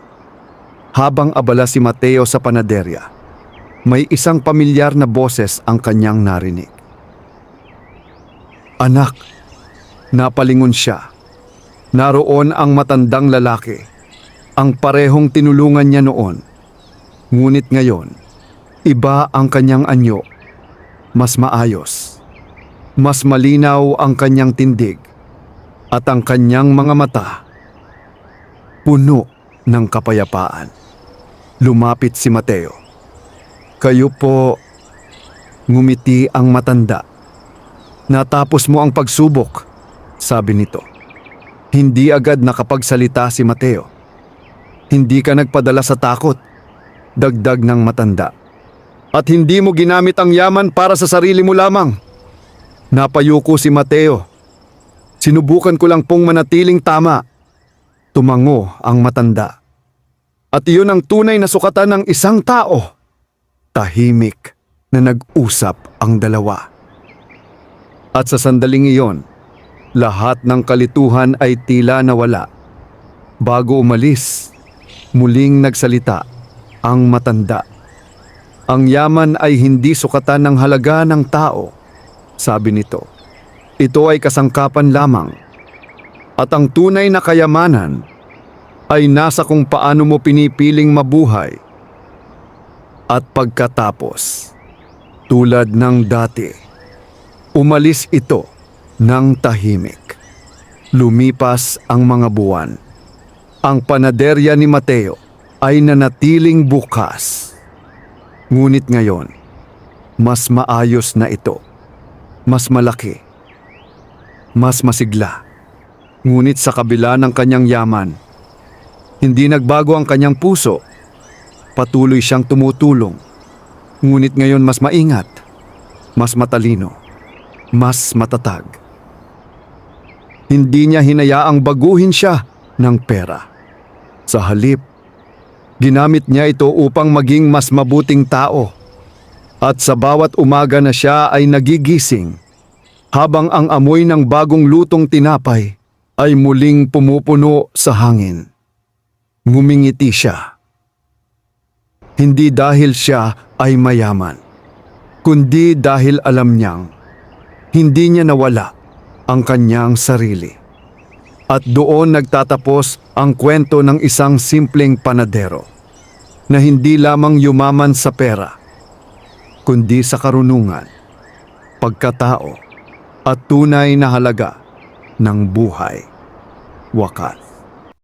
habang abala si Mateo sa panaderya, may isang pamilyar na boses ang kanyang narinig. Anak, napalingon siya. Naroon ang matandang lalaki, ang parehong tinulungan niya noon. Ngunit ngayon, iba ang kanyang anyo. Mas maayos. Mas malinaw ang kanyang tindig. At ang kanyang mga mata, puno ng kapayapaan. Lumapit si Mateo. Kayo po, ngumiti ang matanda. Natapos mo ang pagsubok, sabi nito. Hindi agad nakapagsalita si Mateo. Hindi ka nagpadala sa takot, dagdag ng matanda. At hindi mo ginamit ang yaman para sa sarili mo lamang. Napayuko si Mateo. Sinubukan ko lang pong manatiling tama. Tumango ang matanda. At iyon ang tunay na sukatan ng isang tao. Tahimik na nag-usap ang dalawa. At sa sandaling iyon, lahat ng kalituhan ay tila nawala. Bago umalis, muling nagsalita ang matanda. Ang yaman ay hindi sukatan ng halaga ng tao, sabi nito. Ito ay kasangkapan lamang. At ang tunay na kayamanan ay nasa kung paano mo pinipiling mabuhay. At pagkatapos, tulad ng dati, umalis ito ng tahimik. Lumipas ang mga buwan. Ang panaderya ni Mateo ay nanatiling bukas. Ngunit ngayon, mas maayos na ito. Mas malaki. Mas masigla. Ngunit sa kabila ng kanyang yaman, hindi nagbago ang kanyang puso. Patuloy siyang tumutulong. Ngunit ngayon mas maingat, mas matalino, mas matatag. Hindi niya hinayaang baguhin siya ng pera. Sa halip, ginamit niya ito upang maging mas mabuting tao. At sa bawat umaga na siya ay nagigising, habang ang amoy ng bagong lutong tinapay ay muling pumupuno sa hangin. Ngumingiti siya. Hindi dahil siya ay mayaman, kundi dahil alam niyang hindi niya nawala ang kanyang sarili. At doon nagtatapos ang kwento ng isang simpleng panadero na hindi lamang yumaman sa pera, kundi sa karunungan, pagkatao at tunay na halaga ng buhay. Wakat.